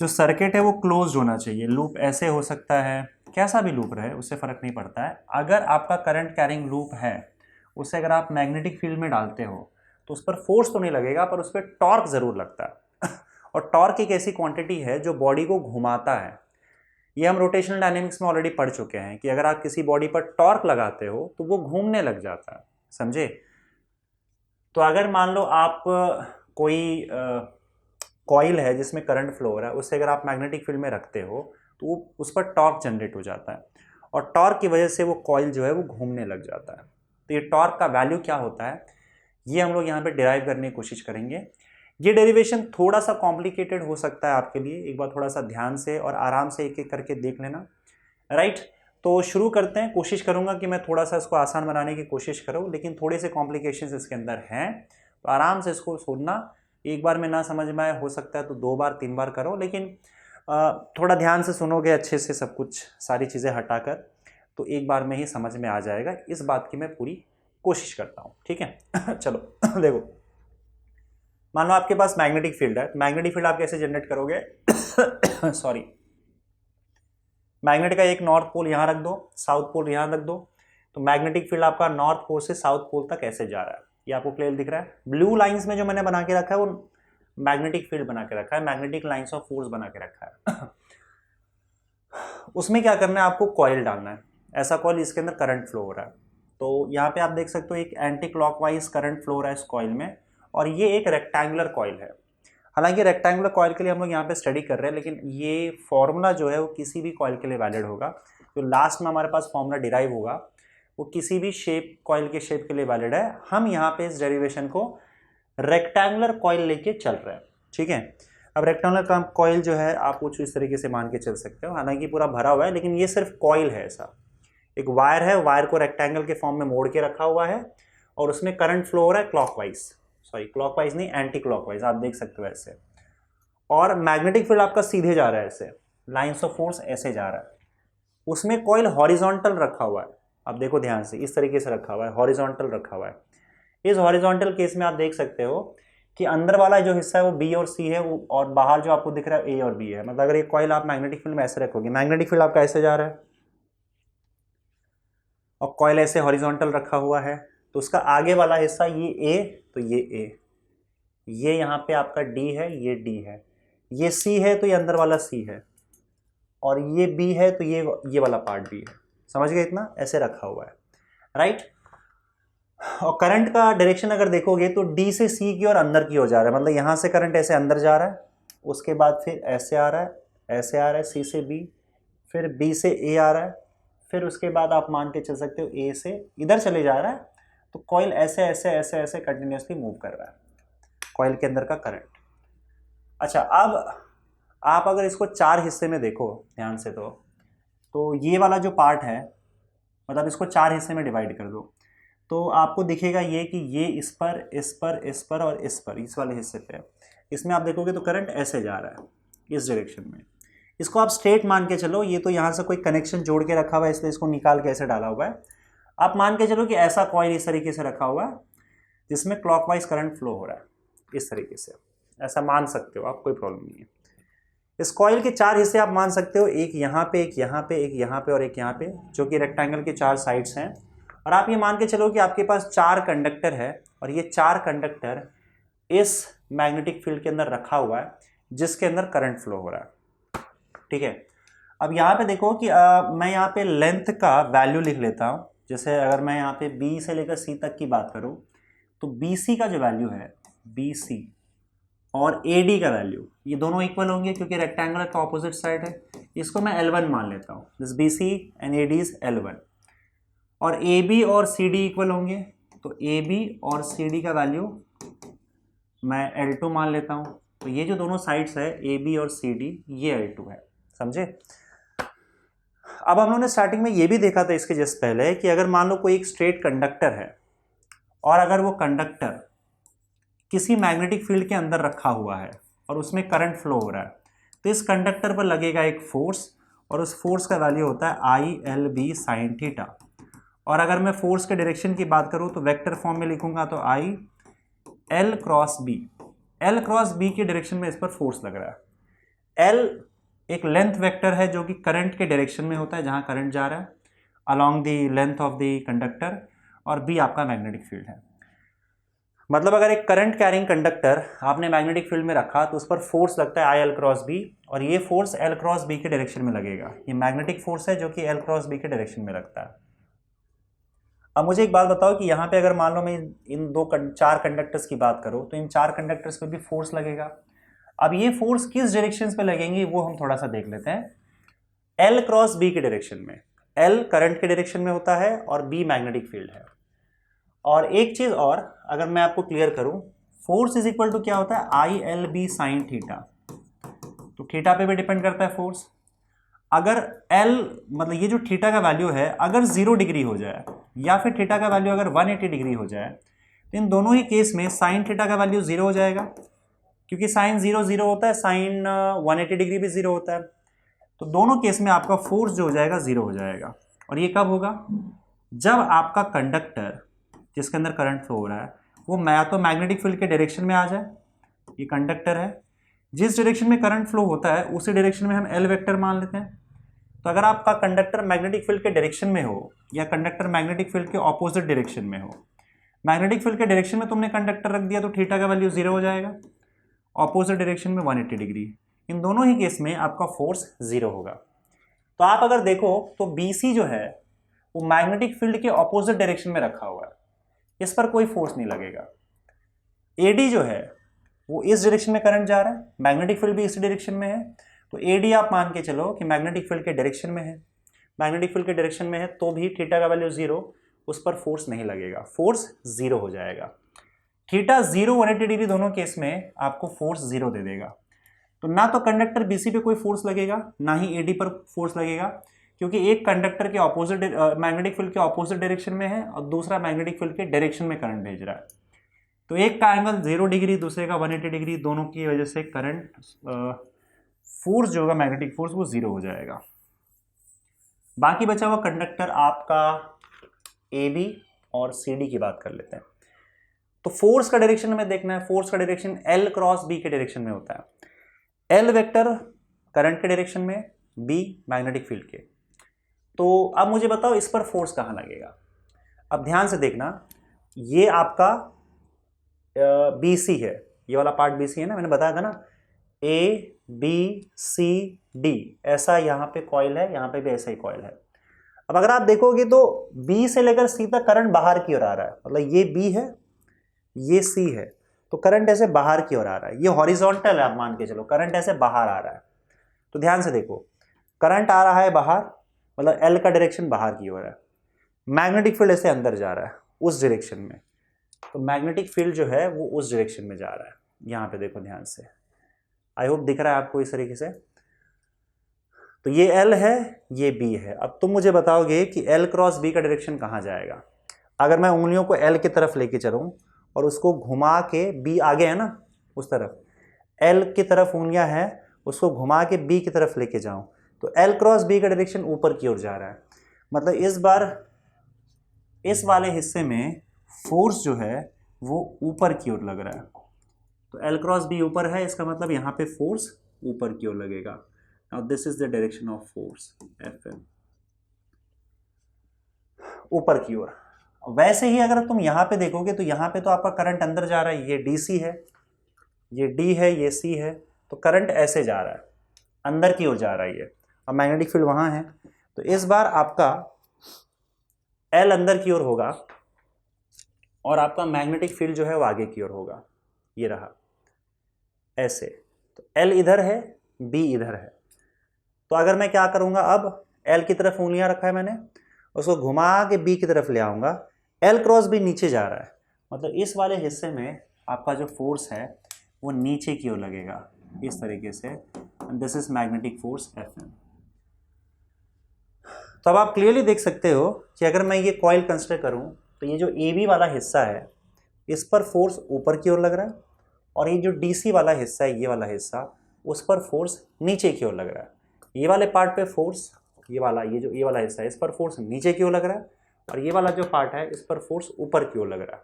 जो सर्किट है वो क्लोज्ड होना चाहिए। लूप ऐसे हो सकता है, कैसा भी लूप रहे उससे फर्क नहीं पड़ता है। अगर आपका करंट कैरिंग लूप है, उसे अगर आप मैग्नेटिक फील्ड में डालते हो तो उस पर फोर्स तो नहीं लगेगा, पर उस पर टॉर्क जरूर लगता है और टॉर्क एक ऐसी क्वांटिटी है जो बॉडी को घुमाता है। ये हम रोटेशनल डायनेमिक्स में ऑलरेडी पढ़ चुके हैं कि अगर आप किसी बॉडी पर टॉर्क लगाते हो तो वो घूमने लग जाता है, समझे? तो अगर मान लो आप कोई कॉइल है जिसमें करंट फ्लो हो रहा है, उससे अगर आप मैग्नेटिक फील्ड में रखते हो तो वो उस पर टॉर्क जनरेट हो जाता है, और टॉर्क की वजह से वो कॉइल जो है वो घूमने लग जाता है। तो ये टॉर्क का वैल्यू क्या होता है ये हम लोग यहाँ पे डिराइव करने की कोशिश करेंगे। ये डेरिवेशन थोड़ा सा कॉम्प्लिकेटेड हो सकता है आपके लिए, एक बार थोड़ा सा ध्यान से और आराम से एक एक करके देख लेना, राइट? तो शुरू करते हैं। कोशिश करूँगा कि मैं थोड़ा सा इसको आसान बनाने की कोशिश करूँ, लेकिन थोड़े से कॉम्प्लिकेशंस इसके अंदर हैं, तो आराम से इसको सुनना। एक बार में ना समझ में आए, हो सकता है तो 2 बार 3 बार करो, लेकिन थोड़ा ध्यान से सुनोगे अच्छे से, सब कुछ सारी चीज़ें हटाकर, तो एक बार में ही समझ में आ जाएगा। इस बात की मैं पूरी कोशिश करता हूँ, ठीक है? चलो देखो, मान लो आपके पास मैग्नेटिक फील्ड है, मैग्नेटिक फील्ड आप कैसे जनरेट करोगे? सॉरी, मैग्नेट का एक नॉर्थ पोल यहाँ रख दो, साउथ पोल यहाँ रख दो, तो मैग्नेटिक फील्ड आपका नॉर्थ पोल से साउथ पोल तक ऐसे जा रहा है। ये आपको क्लियर दिख रहा है? ब्लू लाइंस में जो मैंने बना के रखा है वो मैग्नेटिक फील्ड बना के रखा है, मैग्नेटिक लाइंस ऑफ फोर्स बना के रखा है। उसमें क्या करना है, आपको कॉइल डालना है, ऐसा कॉइल इसके अंदर करंट फ्लो हो रहा है। तो यहाँ पे आप देख सकते हो एक एंटी क्लॉकवाइज करंट फ्लो हो रहा है इस कॉइल में, और ये एक रेक्टेंगुलर कॉइल है। हालांकि रेक्टेंगुलर कॉइल के लिए हम लोग यहाँ पे स्टडी कर रहे हैं, लेकिन ये फॉर्मूला जो है वो किसी भी कॉइल के लिए वैलिड होगा। जो लास्ट में हमारे पास फॉर्मूला डिराइव होगा वो किसी भी शेप, कॉइल के शेप के लिए वैलिड है। हम यहाँ पे इस डेरिवेशन को रेक्टेंगुलर कॉइल लेके चल रहे हैं, ठीक है। अब रेक्टेंगुलर का कॉइल जो है आप कुछ इस तरीके से मान के चल सकते हो, हालांकि पूरा भरा हुआ है, लेकिन ये सिर्फ कॉइल है। ऐसा एक वायर है, वायर को रेक्टेंगल के फॉर्म में मोड़ के रखा हुआ है और उसमें करंट फ्लो हो रहा है क्लॉकवाइज, सॉरी क्लॉकवाइज नहीं, एंटी क्लॉकवाइज, आप देख सकते हो ऐसे। और मैग्नेटिक फील्ड आपका सीधे जा रहा है, ऐसे लाइंस ऑफ फोर्स ऐसे जा रहा है। उसमें कॉइल हॉरिजॉन्टल रखा हुआ है, आप देखो ध्यान से, इस तरीके से रखा हुआ है, हॉरिजॉन्टल रखा हुआ है। इस हॉरिजॉन्टल केस में आप देख सकते हो कि अंदर वाला जो हिस्सा है वो बी और सी है, वो और बाहर जो आपको दिख रहा है ए और बी है। मतलब अगर एक कॉइल आप मैग्नेटिक फील्ड में ऐसे रखोगे, मैग्नेटिक फील्ड आपका ऐसे जा रहा है और कॉइल ऐसे हॉरिजॉन्टल रखा हुआ है, तो उसका आगे वाला हिस्सा ये ए, तो ये ए, ये यहाँ पे आपका डी है, ये डी है, ये सी है तो ये अंदर वाला सी है, और ये बी है तो ये वाला पार्ट बी है। समझ गए इतना? ऐसे रखा हुआ है, राइट। और करंट का डायरेक्शन अगर देखोगे तो डी से सी की और अंदर की हो जा रहा है, मतलब यहाँ से करंट ऐसे अंदर जा रहा है, उसके बाद फिर ऐसे आ रहा है, ऐसे आ रहा है सी से बी, फिर बी से ए आ रहा है, फिर उसके बाद आप मान के चल सकते हो ए से इधर चले जा रहा है। तो कॉइल ऐसे ऐसे ऐसे ऐसे कंटिन्यूसली मूव कर रहा है, कॉइल के अंदर का करंट। अच्छा, अब आप अगर इसको 4 हिस्से में देखो ध्यान से, तो ये वाला जो पार्ट है, मतलब इसको 4 हिस्से में डिवाइड कर दो, तो आपको दिखेगा ये कि ये इस पर, इस पर, इस पर और इस पर, इस वाले हिस्से पे। इसमें आप देखोगे तो करंट ऐसे जा रहा है इस डायरेक्शन में। इसको आप स्ट्रेट मान के चलो, ये तो यहाँ से कोई कनेक्शन जोड़ के रखा हुआ है इसलिए इसको निकाल के ऐसे डाला हुआ है। आप मान के चलो कि ऐसा कॉइल इस तरीके से रखा हुआ है जिसमें क्लॉकवाइज करंट फ्लो हो रहा है, इस तरीके से ऐसा मान सकते हो आप, कोई प्रॉब्लम नहीं है। इस कॉइल के 4 हिस्से आप मान सकते हो, एक यहाँ पे, एक यहाँ पे, एक यहाँ पे और एक यहाँ पे, जो कि रेक्टेंगल के 4 साइड्स हैं। और आप ये मान के चलो कि आपके पास 4 कंडक्टर है और ये 4 कंडक्टर इस मैग्नेटिक फील्ड के अंदर रखा हुआ है जिसके अंदर करंट फ्लो हो रहा है, ठीक है। अब यहाँ पे देखो कि मैं यहाँ पे लेंथ का वैल्यू लिख लेता हूँ। जैसे अगर मैं यहाँ पे बी से लेकर सी तक की बात करूँ तो बी सी का जो वैल्यू है, बी सी और ए डी का वैल्यू, ये दोनों इक्वल होंगे क्योंकि रेक्टेंगुलर का ऑपोजिट साइड है। इसको मैं L1 मान लेता हूँ, this B C and A D is L1। और ए बी और सी डी इक्वल होंगे, तो ए बी और सी डी का वैल्यू मैं L2 मान लेता हूँ। तो ये जो दोनों साइड्स है ए बी और सी डी, ये L2 है, समझे। अब हम लोगों ने स्टार्टिंग में ये भी देखा था इसके जस्ट पहले कि अगर मान लो कोई एक स्ट्रेट कंडक्टर है और अगर वो कंडक्टर किसी मैग्नेटिक फील्ड के अंदर रखा हुआ है और उसमें करंट फ्लो हो रहा है, तो इस कंडक्टर पर लगेगा एक फोर्स और उस फोर्स का वैल्यू होता है I L B sine theta. और अगर मैं फोर्स के डायरेक्शन की बात करूं तो वेक्टर फॉर्म में लिखूंगा तो I L cross B, L cross B के डायरेक्शन में इस पर फोर्स लग रहा है। एल एक लेंथ वेक्टर है जो कि करंट के डायरेक्शन में होता है, जहां करंट जा रहा है along the length of the conductor, और बी आपका मैग्नेटिक फील्ड है। मतलब अगर एक करंट कैरिंग कंडक्टर आपने मैग्नेटिक फील्ड में रखा तो उस पर फोर्स लगता है आई एल क्रॉस बी, और ये फोर्स एल क्रॉस बी के डायरेक्शन में लगेगा। ये मैग्नेटिक फोर्स है जो कि एल क्रॉस बी के डायरेक्शन में लगता है। अब मुझे एक बात बताओ कि यहाँ पे अगर मान लो मैं इन 4 कंडक्टर्स की बात करूँ तो इन 4 कंडक्टर्स पे भी फोर्स लगेगा। अब ये फोर्स किस डायरेक्शन पे लगेंगी वो हम थोड़ा सा देख लेते हैं। एल क्रॉस बी के डायरेक्शन में, एल करंट के डायरेक्शन में होता है और बी मैग्नेटिक फील्ड है। और एक चीज और अगर मैं आपको क्लियर करूं, फोर्स इज इक्वल टू क्या होता है, I L B sine theta. तो थीटा पे भी डिपेंड करता है फोर्स। अगर एल मतलब ये जो थीटा का वैल्यू है अगर 0 डिग्री हो जाए या फिर थीटा का वैल्यू अगर 180 डिग्री हो जाए, तो इन दोनों ही केस में साइन थीटा का वैल्यू 0 हो जाएगा, क्योंकि साइन 0 0 होता है, साइन 180 डिग्री भी 0 होता है। तो दोनों केस में आपका फोर्स जो हो जाएगा 0 हो जाएगा। और ये कब होगा, जब आपका कंडक्टर जिसके अंदर करंट फ्लो हो रहा है वो या तो मैग्नेटिक फील्ड के डायरेक्शन में आ जाए, ये कंडक्टर है, जिस डायरेक्शन में करंट फ्लो होता है उसी डायरेक्शन में हम एल वेक्टर मान लेते हैं। तो अगर आपका कंडक्टर मैग्नेटिक फील्ड के डायरेक्शन में हो या कंडक्टर मैग्नेटिक फील्ड के ऑपोजिट डायरेक्शन में हो, मैग्नेटिक फील्ड के डायरेक्शन में तुमने कंडक्टर रख दिया तो थीटा का वैल्यू 0 हो जाएगा, ऑपोजिट डायरेक्शन में 180 डिग्री, इन दोनों ही केस में आपका फोर्स 0 होगा। तो आप अगर देखो तो बी सी जो है वो मैग्नेटिक फील्ड के ऑपोजिट डायरेक्शन में रखा हुआ है, इस पर कोई फोर्स नहीं लगेगा। एडी जो है वो इस डायरेक्शन में करंट जा रहा है, मैग्नेटिक फील्ड भी इस डायरेक्शन में है, तो एडी आप मान के चलो कि मैग्नेटिक फील्ड के डायरेक्शन में है, मैग्नेटिक फील्ड के डायरेक्शन में है तो भी थीटा का वैल्यू 0, उस पर फोर्स नहीं लगेगा, फोर्स 0 हो जाएगा। थीटा 0 180 डिग्री दोनों केस में आपको फोर्स 0 दे देगा। तो ना तो कंडक्टर बीसी पे कोई फोर्स लगेगा, ना ही एडी पर फोर्स लगेगा, क्योंकि एक कंडक्टर के ऑपोजिट मैग्नेटिक फील्ड के ऑपोजिट डायरेक्शन में है और दूसरा मैग्नेटिक फील्ड के डायरेक्शन में करंट भेज रहा है। तो एक का एंगल 0 डिग्री, दूसरे का 180 डिग्री, दोनों की वजह से करंट फोर्स जो होगा मैग्नेटिक फोर्स वो 0 हो जाएगा। बाकी बचा हुआ कंडक्टर आपका ए बी और सी डी की बात कर लेते हैं। तो फोर्स का डायरेक्शन हमें देखना है, फोर्स का डायरेक्शन एल क्रॉस बी के डायरेक्शन में होता है। एल वेक्टर करंट के डायरेक्शन में, बी मैग्नेटिक फील्ड के। तो अब मुझे बताओ इस पर फोर्स कहाँ लगेगा। अब ध्यान से देखना, ये आपका बी सी है, ये वाला पार्ट बी सी है ना, मैंने बताया था ना, ए बी सी डी, ऐसा यहाँ पे कॉइल है, यहाँ पे भी ऐसा ही कॉइल है। अब अगर आप देखोगे तो बी से लेकर सी तक करंट बाहर की ओर आ रहा है, मतलब ये बी है, ये सी है, तो करंट ऐसे बाहर की ओर आ रहा है। ये हॉरिजॉन्टल है, आप मान के चलो करंट ऐसे बाहर आ रहा है। तो ध्यान से देखो, करंट आ रहा है बाहर, मतलब एल का डायरेक्शन बाहर की ओर है, मैग्नेटिक फील्ड ऐसे अंदर जा रहा है उस डायरेक्शन में, तो मैग्नेटिक फील्ड जो है वो उस डायरेक्शन में जा रहा है। यहाँ पे देखो ध्यान से, आई होप दिख रहा है आपको इस तरीके से। तो ये एल है, ये बी है। अब तुम मुझे बताओगे कि एल क्रॉस बी का डायरेक्शन कहाँ जाएगा। अगर मैं उंगलियों को एल की तरफ लेके चलूँ और उसको घुमा के, बी आगे है ना उस तरफ, एल की तरफ उंगलियां हैं, उसको घुमा के बी की तरफ लेके जाऊं, तो एल क्रॉस बी का डायरेक्शन ऊपर की ओर जा रहा है। मतलब इस बार इस वाले हिस्से में फोर्स जो है वो ऊपर की ओर लग रहा है। तो एल क्रॉस बी ऊपर है, इसका मतलब यहाँ पे फोर्स ऊपर की ओर लगेगा। Now this is the direction of force, F M, ऊपर की ओर। वैसे ही अगर तुम यहाँ पे देखोगे तो यहाँ पे तो आपका करंट अंदर जा रहा है, ये डीसी है, ये डी है, ये सी है, तो करंट ऐसे जा रहा है, अंदर की ओर जा रहा है ये। अब मैग्नेटिक फील्ड वहाँ है, तो इस बार आपका एल अंदर की ओर होगा और आपका मैग्नेटिक फील्ड जो है वो आगे की ओर होगा, ये रहा ऐसे। तो एल इधर है, बी इधर है। तो अगर मैं क्या करूँगा, अब एल की तरफ उंगलियाँ रखा है मैंने, उसको घुमा के बी की तरफ ले आऊँगा, एल क्रॉस बी नीचे जा रहा है, मतलब इस वाले हिस्से में आपका जो फोर्स है वो नीचे की ओर लगेगा इस तरीके से। This is magnetic force F M. तो अब आप क्लियरली देख सकते हो कि अगर मैं ये कॉइल कंसिडर करूं तो ये जो ए बी वाला हिस्सा है इस पर फोर्स ऊपर की ओर लग रहा है, और ये जो डी सी वाला हिस्सा है, ये वाला हिस्सा, उस पर फोर्स नीचे की ओर लग रहा है। ये वाले पार्ट पे फोर्स, ये वाला हिस्सा है, इस पर फोर्स नीचे की ओर लग रहा है, और ये वाला जो पार्ट है इस पर फोर्स ऊपर की ओर लग रहा है।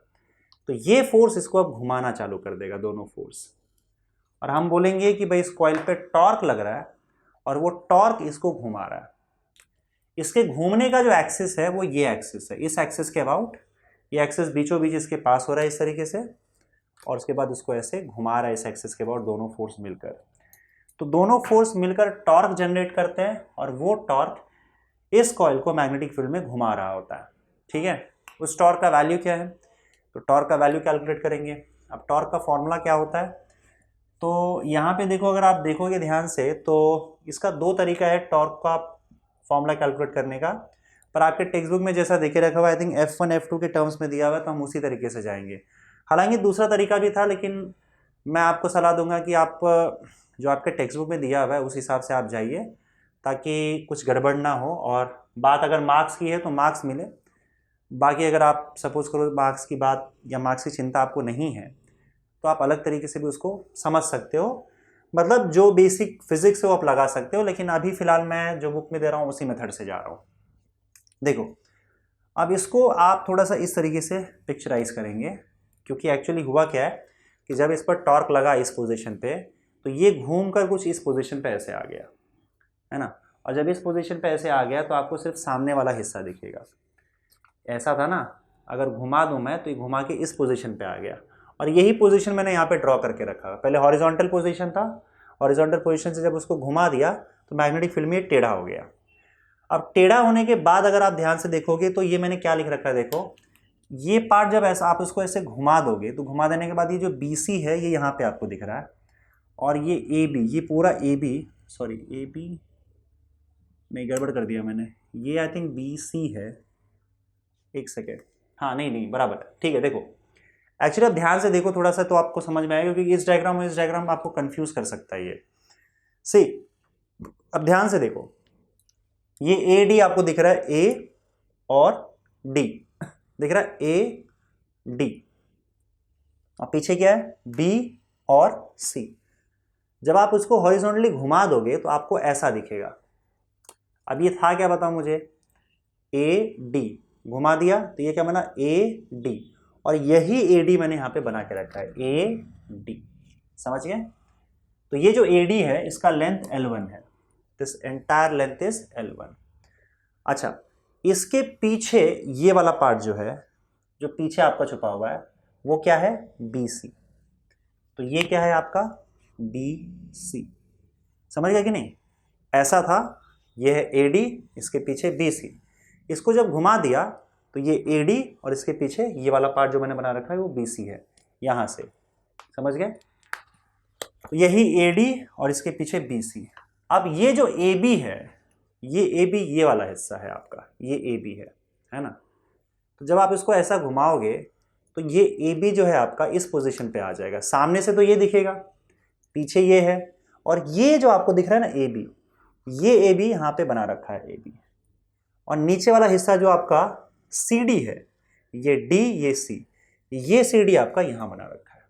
तो ये फोर्स इसको अब घुमाना चालू कर देगा, दोनों फोर्स, और हम बोलेंगे कि भाई इस कॉइल पे टॉर्क लग रहा है और वो टॉर्क इसको घुमा रहा है। इसके घूमने का जो एक्सिस है वो ये एक्सिस है, इस एक्सिस के अबाउट, ये एक्सिस बीचों बीच इसके पास हो रहा है इस तरीके से, और उसके बाद उसको ऐसे घुमा रहा है इस एक्सिस के अबाउट, दोनों फोर्स मिलकर। तो दोनों फोर्स मिलकर टॉर्क जनरेट करते हैं और वो टॉर्क इस कॉइल को मैग्नेटिक फील्ड में घुमा रहा होता है। ठीक है, उस टॉर्क का वैल्यू क्या है, तो टॉर्क का वैल्यू कैलकुलेट करेंगे। अब टॉर्क का फॉर्मूला क्या होता है, तो यहाँ पे देखो, अगर आप देखोगे ध्यान से तो इसका दो तरीका है टॉर्क का फॉर्मूला कैलकुलेट करने का, पर आपके टेक्स्ट बुक में जैसा देखे रखा हुआ, आई थिंक F1 F2 के टर्म्स में दिया हुआ है, तो हम उसी तरीके से जाएंगे। हालांकि दूसरा तरीका भी था, लेकिन मैं आपको सलाह दूंगा कि आप जो आपके टेक्स्ट बुक में दिया हुआ है उस हिसाब से आप जाइए, ताकि कुछ गड़बड़ ना हो, और बात अगर मार्क्स की है तो मार्क्स मिले। बाकी अगर आप सपोज करो मार्क्स की बात या मार्क्स की चिंता आपको नहीं है तो आप अलग तरीके से भी उसको समझ सकते हो, मतलब जो बेसिक फिजिक्स है वो आप लगा सकते हो, लेकिन अभी फिलहाल मैं जो बुक में दे रहा हूँ उसी मेथड से जा रहा हूँ। देखो, अब इसको आप थोड़ा सा इस तरीके से पिक्चराइज करेंगे, क्योंकि एक्चुअली हुआ क्या है कि जब इस पर टॉर्क लगा इस पोजीशन पे, तो ये घूम कर कुछ इस पोजीशन पे ऐसे आ गया, है ना, और जब इस पोजीशन पे ऐसे आ गया तो आपको सिर्फ सामने वाला हिस्सा दिखेगा। ऐसा था ना, अगर घुमा दूं मैं तो ये घुमा के इस पोजीशन पे आ गया, और यही पोजीशन मैंने यहाँ पे ड्रॉ करके रखा। पहले हॉरिजॉन्टल पोजीशन था, हॉरिजॉन्टल पोजीशन से जब उसको घुमा दिया तो मैग्नेटिक फील्ड में टेढ़ा हो गया। अब टेढ़ा होने के बाद अगर आप ध्यान से देखोगे तो ये मैंने क्या लिख रखा है, देखो, ये पार्ट जब ऐसा आप इसको ऐसे घुमा दोगे तो घुमा देने के बाद ये जो बी सी है ये यहाँ पे आपको दिख रहा है, और ये ए बी, ये पूरा A B, sorry A B नहीं गड़बड़ कर दिया मैंने, ये आई थिंक बी सी है, एक सेकेंड, हाँ नहीं नहीं बराबर है, ठीक है। देखो एक्चुअली आप ध्यान से देखो थोड़ा सा तो आपको समझ में आएगा, क्योंकि इस डायग्राम आपको कंफ्यूज कर सकता है ये। सी अब ध्यान से देखो, ये ए डी आपको दिख रहा है, ए और डी दिख रहा है, ए डी, और पीछे क्या है, बी और सी। जब आप उसको हॉरिजॉन्टली घुमा दोगे तो आपको ऐसा दिखेगा। अब ये था क्या बताओ मुझे, ए डी, घुमा दिया तो ये क्या बना, ए डी, और यही ए डी मैंने यहां पे बना के रखा है, ए डी, समझ गए। तो ये जो ए डी है इसका लेंथ L1 है, this entire length is L1। अच्छा, इसके पीछे ये वाला पार्ट जो है, जो पीछे आपका छुपा हुआ है, वो क्या है, BC। तो ये क्या है आपका BC, समझ गया कि नहीं। ऐसा था, ये है AD, इसके पीछे BC। इसको जब घुमा दिया तो ये AD और इसके पीछे ये वाला पार्ट जो मैंने बना रखा है वो BC है, यहां से, समझ गए। तो यही AD और इसके पीछे BC। अब ये जो AB है, ये AB ये वाला हिस्सा है आपका, ये AB है ना। तो जब आप इसको ऐसा घुमाओगे तो ये AB जो है आपका इस पोजीशन पे आ जाएगा। सामने से तो ये दिखेगा, पीछे ये है, और ये जो आपको दिख रहा है ना AB, ये AB यहाँ पे बना रखा है AB, और नीचे वाला हिस्सा जो आपका CD है, ये D ये C, ये CD आपका यहाँ बना रखा है।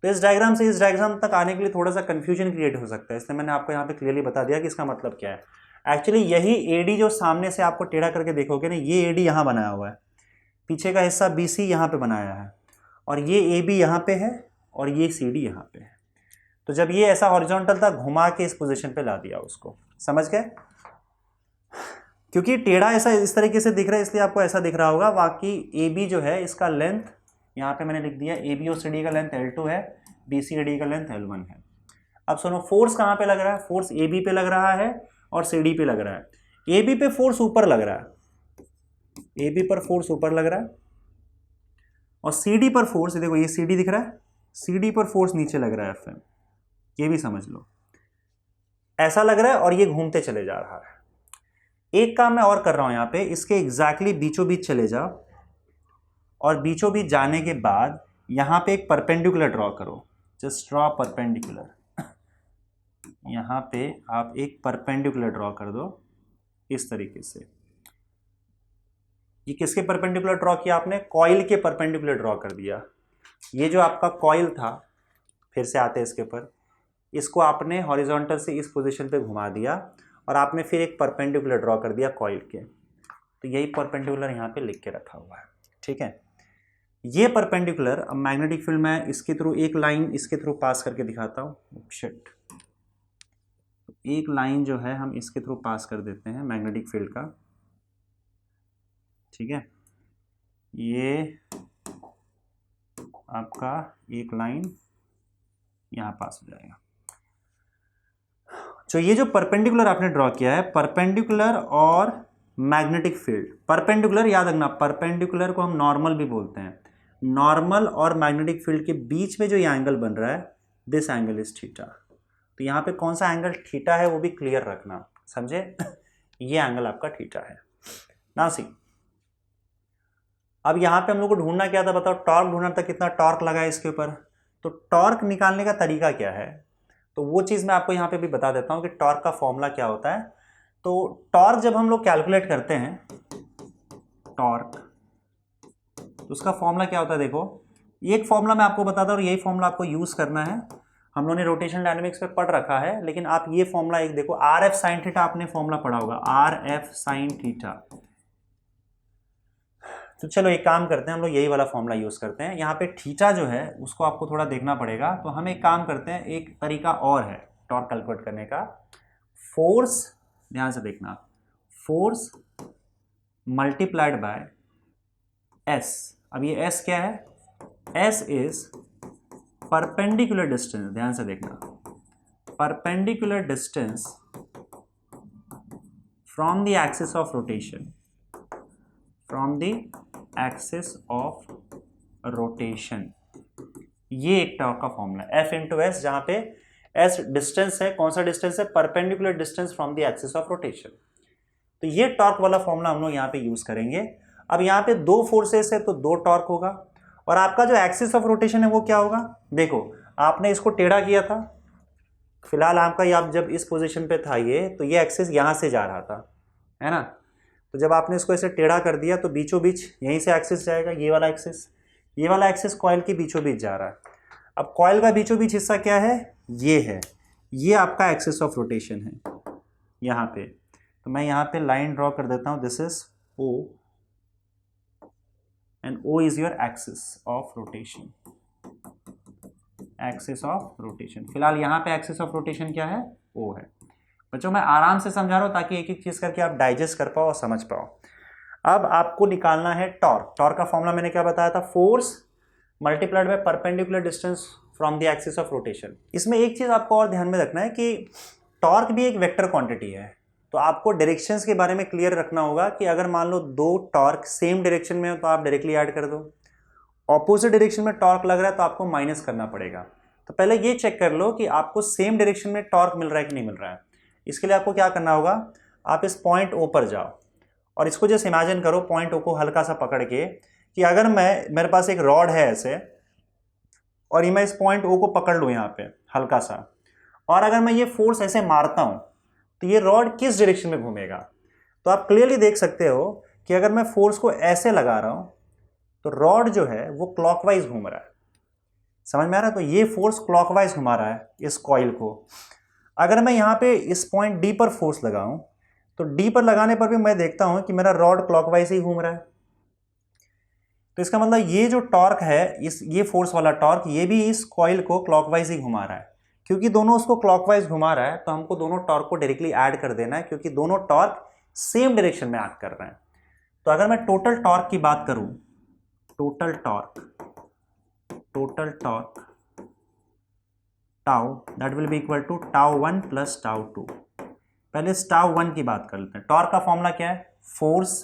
तो इस डायग्राम से इस डायग्राम तक आने के लिए थोड़ा सा कंफ्यूजन क्रिएट हो सकता है, इसलिए मैंने आपको यहाँ पे क्लियरली बता दिया कि इसका मतलब क्या है। एक्चुअली यही AD जो सामने से आपको टेढ़ा करके देखोगे ना, ये AD यहाँ बनाया हुआ है, पीछे का हिस्सा BC यहाँ पे बनाया है, और ये AB यहाँ पे है, और ये CD यहाँ पे है। तो जब ये ऐसा हॉरिजॉन्टल था, घुमा के इस पोजीशन पे ला दिया उसको, समझ गए। क्योंकि टेढ़ा ऐसा इस तरीके से दिख रहा है इसलिए आपको ऐसा दिख रहा होगा। बाकी AB जो है इसका लेंथ यहाँ पे मैंने लिख दिया, AB और CD का लेंथ L2 है, BC और D का लेंथ L1 है। अब सुनो, फोर्स कहाँ पे लग रहा है, फोर्स AB पे लग रहा है और CD पे लग रहा है। AB पे फोर्स ऊपर लग रहा है, AB पर फोर्स ऊपर लग रहा है, और CD पर फोर्स, देखो ये CD दिख रहा है, CD पर फोर्स नीचे लग रहा है FM, ये भी समझ लो, ऐसा लग रहा है, और ये घूमते चले जा रहा है। एक काम मैं और कर रहा हूं यहाँ पे, इसके एग्जैक्टली बीचों बीच चले जाओ, और बीचों बीच जाने के बाद यहाँ पे एक परपेंडिकुलर ड्रॉ करो, जस्ट ड्रॉ परपेंडिकुलर। यहाँ पे आप एक परपेंडिकुलर ड्रॉ कर दो इस तरीके से। ये किसके परपेंडिकुलर ड्रॉ किया आपने, कॉइल के परपेंडिकुलर ड्रॉ कर दिया। ये जो आपका कॉइल था, फिर से आते हैं इसके ऊपर, इसको आपने हॉरिजॉन्टल से इस पोजीशन पे घुमा दिया, और आपने फिर एक परपेंडिकुलर ड्रॉ कर दिया कॉइल के। तो यही परपेंडिकुलर यहाँ पे लिख के रखा हुआ है, ठीक है। ये परपेंडिकुलर, अब मैग्नेटिक फील्ड में इसके थ्रू एक लाइन इसके थ्रू पास करके दिखाता हूँ। शिट, एक लाइन जो है हम इसके थ्रू पास कर देते हैं मैग्नेटिक फील्ड का, ठीक है। ये आपका एक लाइन यहाँ पास हो जाएगा। तो ये जो परपेंडिकुलर आपने ड्रॉ किया है, परपेंडिकुलर और मैग्नेटिक फील्ड, परपेंडिकुलर याद रखना, परपेंडिकुलर को हम नॉर्मल भी बोलते हैं। नॉर्मल और मैग्नेटिक फील्ड के बीच में जो ये एंगल बन रहा है, दिस एंगल इज थीटा। तो यहाँ पे कौन सा एंगल थीटा है वो भी क्लियर रखना, समझे। ये एंगल आपका थीटा है। नाउ सी, अब यहाँ पे हम लोग को ढूंढना क्या था बताओ, टॉर्क ढूंढना था, कितना टॉर्क लगा है इसके ऊपर। तो टॉर्क निकालने का तरीका क्या है, तो वो चीज़ मैं आपको यहाँ पे भी बता देता हूँ कि टॉर्क का फॉर्मूला क्या होता है। तो टॉर्क जब हम लोग कैलकुलेट करते हैं, टॉर्क, तो उसका फॉर्मूला क्या होता है, देखो एक फॉर्मूला मैं आपको बताता हूँ, और यही फॉर्मूला आपको यूज़ करना है। हम लोगों ने रोटेशन डायनेमिक्स पे पढ़ रखा है, लेकिन आप ये फॉर्मूला एक देखो, RF sin थीटा आपने फॉर्मूला पढ़ा होगा, RF sin थीटा। तो चलो एक काम करते हैं, हम लोग यही वाला फॉर्मूला यूज़ करते हैं। यहाँ पे थीटा जो है उसको आपको थोड़ा देखना पड़ेगा, तो हम एक काम करते हैं, एक तरीका और है टॉर्क कैलकुलेट करने का। फोर्स, ध्यान से देखना, फोर्स मल्टीप्लाइड बाय एस। अब ये एस क्या है, एस इज परपेंडिकुलर डिस्टेंस, ध्यान से देखना, perpendicular distance from the axis of rotation, from the axis of rotation, ये एक टॉर्क का फॉर्मूला है, F इंटू एस, जहां पे एस डिस्टेंस है, कौन सा डिस्टेंस है, perpendicular distance from the axis of rotation. तो ये टॉर्क वाला फॉर्मूला हम लोग यहाँ पे यूज करेंगे। अब यहाँ पे दो फोर्सेस है तो दो टॉर्क होगा, और आपका जो एक्सिस ऑफ रोटेशन है वो क्या होगा, देखो आपने इसको टेढ़ा किया था, फिलहाल आपका आप जब इस पोजीशन पे था ये, तो ये एक्सिस यहाँ से जा रहा था, है ना, तो जब आपने इसको ऐसे टेढ़ा कर दिया तो बीचों बीच यहीं से एक्सिस जाएगा, ये वाला एक्सिस कॉइल के बीचों बीच जा रहा है। अब कॉइल का बीचों बीच हिस्सा क्या है, ये है, ये आपका एक्सिस ऑफ रोटेशन है यहाँ पे। तो मैं यहाँ पे लाइन ड्रॉ कर देता हूँ, this is O and O is your axis of rotation, axis of rotation. फिलहाल यहाँ पे एक्सिस ऑफ रोटेशन क्या है, O है। बच्चों मैं आराम से समझा रहा हूँ ताकि एक एक चीज करके आप डाइजेस्ट कर पाओ और समझ पाओ। अब आपको निकालना है टॉर्क। टॉर्क का फॉर्मूला मैंने क्या बताया था, force multiplied by perpendicular distance from the axis of rotation. इसमें एक चीज आपको और ध्यान में रखना है कि टॉर्क भी एक वेक्टर क्वांटिटी है, तो आपको डायरेक्शंस के बारे में क्लियर रखना होगा कि अगर मान लो दो टॉर्क सेम डायरेक्शन में हो तो आप डायरेक्टली ऐड कर दो, ऑपोजिट डायरेक्शन में टॉर्क लग रहा है तो आपको माइनस करना पड़ेगा। तो पहले ये चेक कर लो कि आपको सेम डायरेक्शन में टॉर्क मिल रहा है कि नहीं मिल रहा है। इसके लिए आपको क्या करना होगा, आप इस पॉइंट O पर जाओ और इसको जैसे इमेजिन करो, पॉइंट O को हल्का सा पकड़ के, कि अगर मेरे पास एक रॉड है ऐसे, और ये मैं इस पॉइंट O को पकड़ लूँ यहाँ पे हल्का सा, और अगर मैं ये फोर्स ऐसे मारता हूँ तो ये रॉड किस डायरेक्शन में घूमेगा। तो आप क्लियरली देख सकते हो कि अगर मैं फोर्स को ऐसे लगा रहा हूँ तो रॉड जो है वो क्लॉकवाइज घूम रहा है, समझ में आ रहा है। तो ये फोर्स क्लॉकवाइज घुमा रहा है इस कॉइल को। अगर मैं यहाँ पे इस पॉइंट D पर फोर्स लगाऊं तो D पर लगाने पर भी मैं देखता हूं कि मेरा रॉड क्लॉकवाइज ही घूम रहा है। तो इसका मतलब ये जो टॉर्क है, ये फोर्स वाला टॉर्क, ये भी इस कॉइल को क्लॉकवाइज ही घुमा रहा है। क्योंकि दोनों उसको क्लॉकवाइज घुमा रहा है तो हमको दोनों टॉर्क को डायरेक्टली ऐड कर देना है, क्योंकि दोनों टॉर्क सेम डायरेक्शन में एक्ट कर रहे हैं। तो अगर मैं टोटल टॉर्क की बात करूं, total torque tau, that will be equal to tau 1 plus tau 2। पहले इस टाउ 1 की बात कर लेते हैं। टॉर्क का फॉर्मूला क्या है, फोर्स,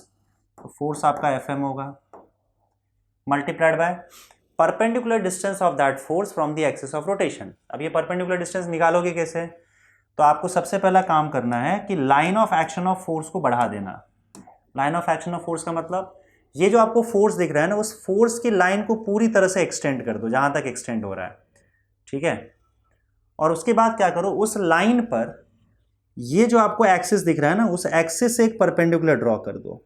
तो फोर्स आपका Fm होगा multiplied by perpendicular distance of that force from the axis of rotation. अब ये परपेंडिकुलर डिस्टेंस निकालोगे कैसे, तो आपको सबसे पहला काम करना है कि line of action of force को बढ़ा देना। Line of action of force का मतलब ये जो आपको फोर्स दिख रहा है ना, उस फोर्स की लाइन को पूरी तरह से एक्सटेंड कर दो जहां तक एक्सटेंड हो रहा है, ठीक है। और उसके बाद क्या करो, उस लाइन पर ये जो आपको एक्सिस दिख रहा है ना, उस एक्सिस से एक परपेंडिकुलर ड्रॉ कर दो।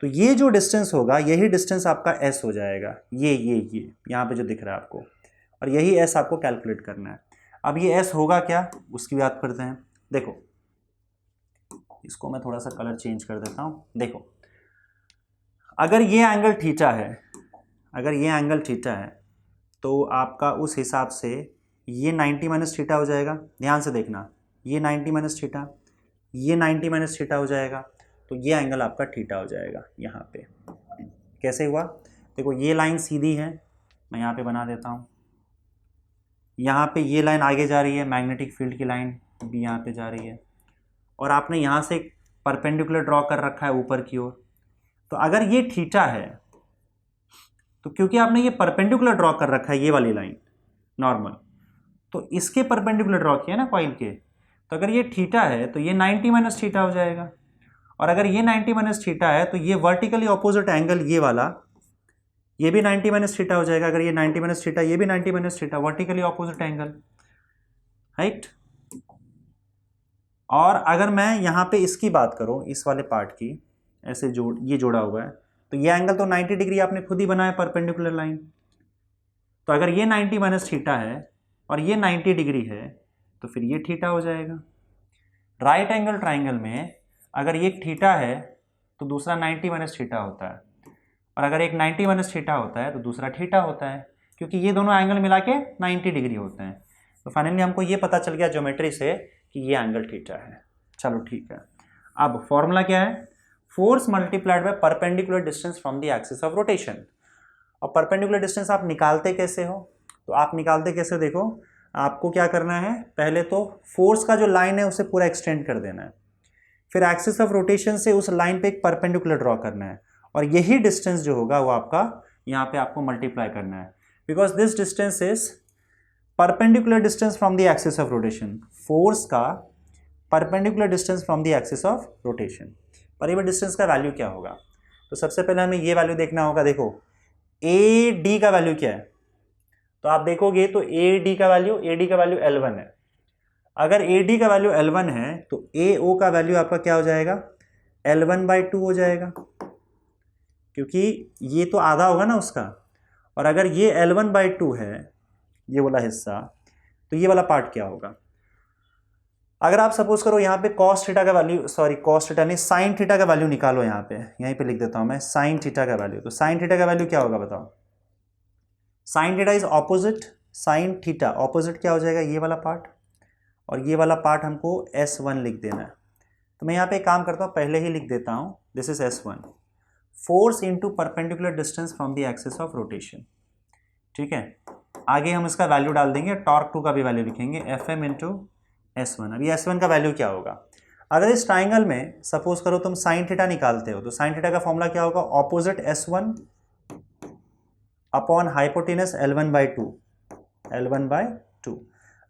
तो ये जो डिस्टेंस होगा यही डिस्टेंस आपका S हो जाएगा, ये यहाँ पे जो दिख रहा है आपको, और यही S आपको कैलकुलेट करना है। अब ये S होगा क्या, उसकी बात करते हैं। देखो इसको मैं थोड़ा सा कलर चेंज कर देता हूँ। देखो अगर ये एंगल थीटा है, अगर ये एंगल थीटा है तो आपका उस हिसाब से ये 90 माइनस थीटा हो जाएगा। ध्यान से देखना, ये 90 माइनस थीटा, ये 90 माइनस थीटा हो जाएगा, तो ये एंगल आपका थीटा हो जाएगा। यहाँ पे कैसे हुआ, देखो ये लाइन सीधी है, मैं यहाँ पे बना देता हूँ। यहाँ पे ये लाइन आगे जा रही है, मैग्नेटिक फील्ड की लाइन भी यहाँ पे जा रही है, और आपने यहाँ से परपेंडिकुलर ड्रॉ कर रखा है ऊपर की ओर। तो अगर ये थीटा है तो क्योंकि आपने ये परपेंडिकुलर ड्रॉ कर रखा है, ये वाली लाइन नॉर्मल, तो इसके परपेंडिकुलर ड्रॉ किया ना कॉइल के, तो अगर ये थीटा है तो ये 90 माइनस थीटा हो जाएगा। और अगर ये 90 माइनस थीटा है तो ये वर्टिकली ऑपोजिट एंगल ये वाला, ये भी 90 माइनस थीटा हो जाएगा। अगर ये 90 माइनस थीटा, ये भी 90 minus theta, vertically opposite angle, right. और अगर मैं यहाँ पे इसकी बात करूँ, इस वाले पार्ट की, ऐसे ये जोड़ा हुआ है, तो ये एंगल तो 90 डिग्री आपने खुद ही बनाया परपेंडिकुलर लाइन। तो अगर ये 90 माइनस थीटा है और ये 90 डिग्री है तो फिर ये थीटा हो जाएगा। राइट एंगल ट्राइंगल में अगर ये थीटा है तो दूसरा 90 माइनस थीटा होता है, और अगर एक 90 माइनस थीटा होता है तो दूसरा थीटा होता है, क्योंकि ये दोनों एंगल मिला के 90 डिग्री होते हैं। तो फाइनली हमको ये पता चल गया ज्योमेट्री से कि ये एंगल थीटा है। चलो ठीक है, अब फॉर्मूला क्या है, force multiplied by perpendicular distance from the axis of rotation. और परपेंडिकुलर डिस्टेंस आप निकालते कैसे हो, तो आप निकालते कैसे, देखो आपको क्या करना है, पहले तो फोर्स का जो लाइन है उसे पूरा एक्सटेंड कर देना है, फिर एक्सिस ऑफ रोटेशन से उस लाइन पे एक परपेंडिकुलर ड्रॉ करना है, और यही डिस्टेंस जो होगा वो आपका यहाँ पे आपको मल्टीप्लाई करना है, because this distance is perpendicular distance from the axis of rotation. Force का perpendicular distance from the axis of rotation. पर ये डिस्टेंस का वैल्यू क्या होगा? तो सबसे पहले हमें ये वैल्यू देखना होगा। देखो ए डी का वैल्यू क्या है, तो आप देखोगे तो ए डी का वैल्यू L1 है। अगर ए डी का वैल्यू L1 है तो ए ओ का वैल्यू आपका क्या हो जाएगा? L1/2 हो जाएगा, क्योंकि ये तो आधा होगा ना उसका। और अगर ये L1/2 है, ये वाला हिस्सा, तो ये वाला पार्ट क्या होगा? अगर आप सपोज करो यहाँ पे cos थीटा का वैल्यू, सॉरी cos थीटा नहीं, sin थीटा का वैल्यू निकालो। यहाँ पे यहीं पे लिख देता हूँ मैं sin थीटा का वैल्यू। तो sin थीटा का वैल्यू क्या होगा बताओ? sin theta is opposite, sin theta opposite क्या हो जाएगा? ये वाला पार्ट, और ये वाला पार्ट हमको S1 लिख देना है। तो मैं यहाँ पे एक काम करता हूँ, पहले ही लिख देता हूँ, this is S1, force into perpendicular distance from the axis of rotation. ठीक है, आगे हम इसका वैल्यू डाल देंगे, टॉर्क 2 का भी वैल्यू लिखेंगे, Fm इंटू S1। अभी S1 का वैल्यू क्या होगा? अगर इस ट्राइंगल में सपोज करो तुम साइन थीटा निकालते हो, तो साइन थीटा का फॉर्मूला क्या होगा? Opposite S1 upon hypotenuse L1/2।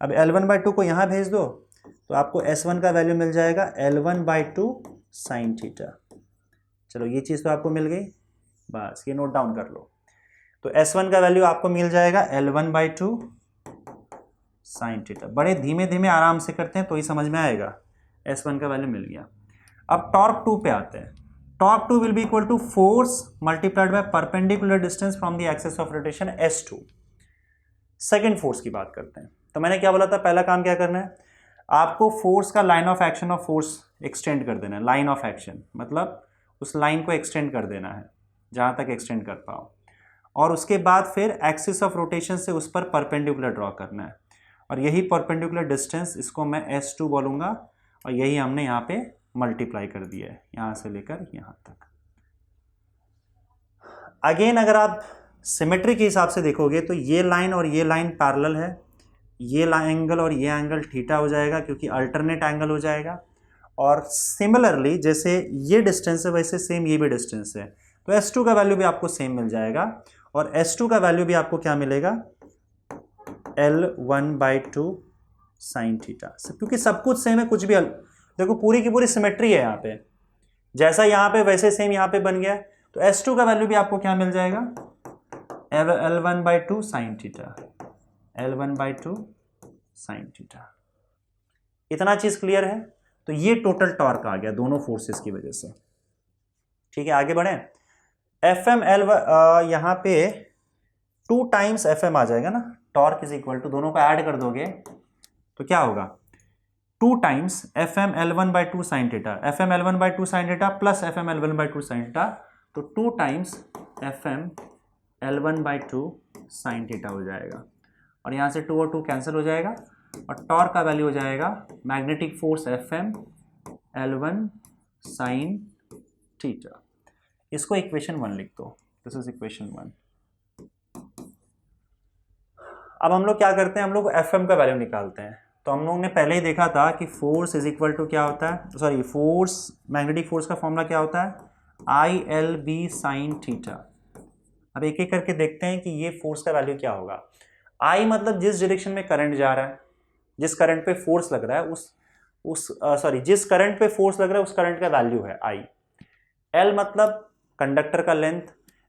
अब L1/2 को यहाँ भेज दो तो आपको S1 का वैल्यू मिल जाएगा L1/2 साइन थीटा। चलो ये चीज़ तो आपको मिल गई, बस ये नोट डाउन कर लो। तो S1 का वैल्यू आपको मिल जाएगा L1/2 साइन थीटा। बड़े धीमे धीमे आराम से करते हैं तो ही समझ में आएगा। S1 का वैल्यू मिल गया। अब टॉर्क 2 पे आते हैं। Torque 2 will be equal to force multiplied by perpendicular distance from the axis of rotation S2। Second force की बात करते हैं। तो मैंने क्या बोला था, पहला काम क्या करना है, आपको फोर्स का line of action of force extend कर देना है। लाइन ऑफ एक्शन मतलब उस लाइन को एक्सटेंड कर देना है जहाँ तक एक्सटेंड कर पाओ, और उसके बाद फिर एक्सिस ऑफ रोटेशन से उस पर परपेंडिकुलर ड्रॉ करना है। और यही परपेंडिकुलर डिस्टेंस, इसको मैं S2 बोलूँगा, और यही हमने यहाँ पे मल्टीप्लाई कर दिया है, यहाँ से लेकर यहाँ तक। अगेन अगर आप सिमेट्री के हिसाब से देखोगे तो ये लाइन और ये लाइन पैरेलल है, ये एंगल और ये एंगल थीटा हो जाएगा, क्योंकि अल्टरनेट एंगल हो जाएगा। और सिमिलरली जैसे ये डिस्टेंस है वैसे सेम ये भी डिस्टेंस है, तो S2 का वैल्यू भी आपको सेम मिल जाएगा। और S2 का वैल्यू भी आपको क्या मिलेगा? L1/2 sine theta. क्योंकि सब कुछ सेम है, कुछ भी देखो पूरी की पूरी सिमेट्री है यहाँ पे, जैसा यहाँ पे वैसे सेम यहाँ पे बन गया। तो S2 का वैल्यू भी आपको क्या मिल जाएगा? L1/2 sine theta, L1/2 sine theta. इतना चीज क्लियर है? तो ये टोटल टॉर्क आ गया दोनों फोर्सेस की वजह से। ठीक है, आगे बढ़े। Fm यहाँ पे 2 टाइम्स Fm आ जाएगा ना। टॉर्क इज इक्वल टू, दोनों को ऐड कर दोगे तो क्या होगा? 2 times Fm L1/2 sine theta, Fm L1/2 sine theta plus Fm L1/2 sign theta, तो 2 times Fm L1/2 sign theta हो जाएगा। और यहाँ से 2 और 2 कैंसिल हो जाएगा, और टॉर्क का वैल्यू हो जाएगा magnetic force Fm L1 sine theta. इसको इक्वेशन 1 लिख दो, दिस इज इक्वेशन 1। अब हम लोग क्या करते हैं, हम लोग Fm का वैल्यू निकालते हैं। तो हम लोग ने पहले ही देखा था कि फोर्स इज इक्वल टू क्या होता है, सॉरी फोर्स, मैग्नेटिक फोर्स का फॉर्मूला क्या होता है? ILB sign theta. अब एक एक करके देखते हैं कि ये फोर्स का वैल्यू क्या होगा। I मतलब जिस डायरेक्शन में करंट जा रहा है, जिस करंट पे फोर्स लग रहा है जिस करंट पे फोर्स लग रहा है उस करंट का वैल्यू है I। L मतलब कंडक्टर का लेंथ,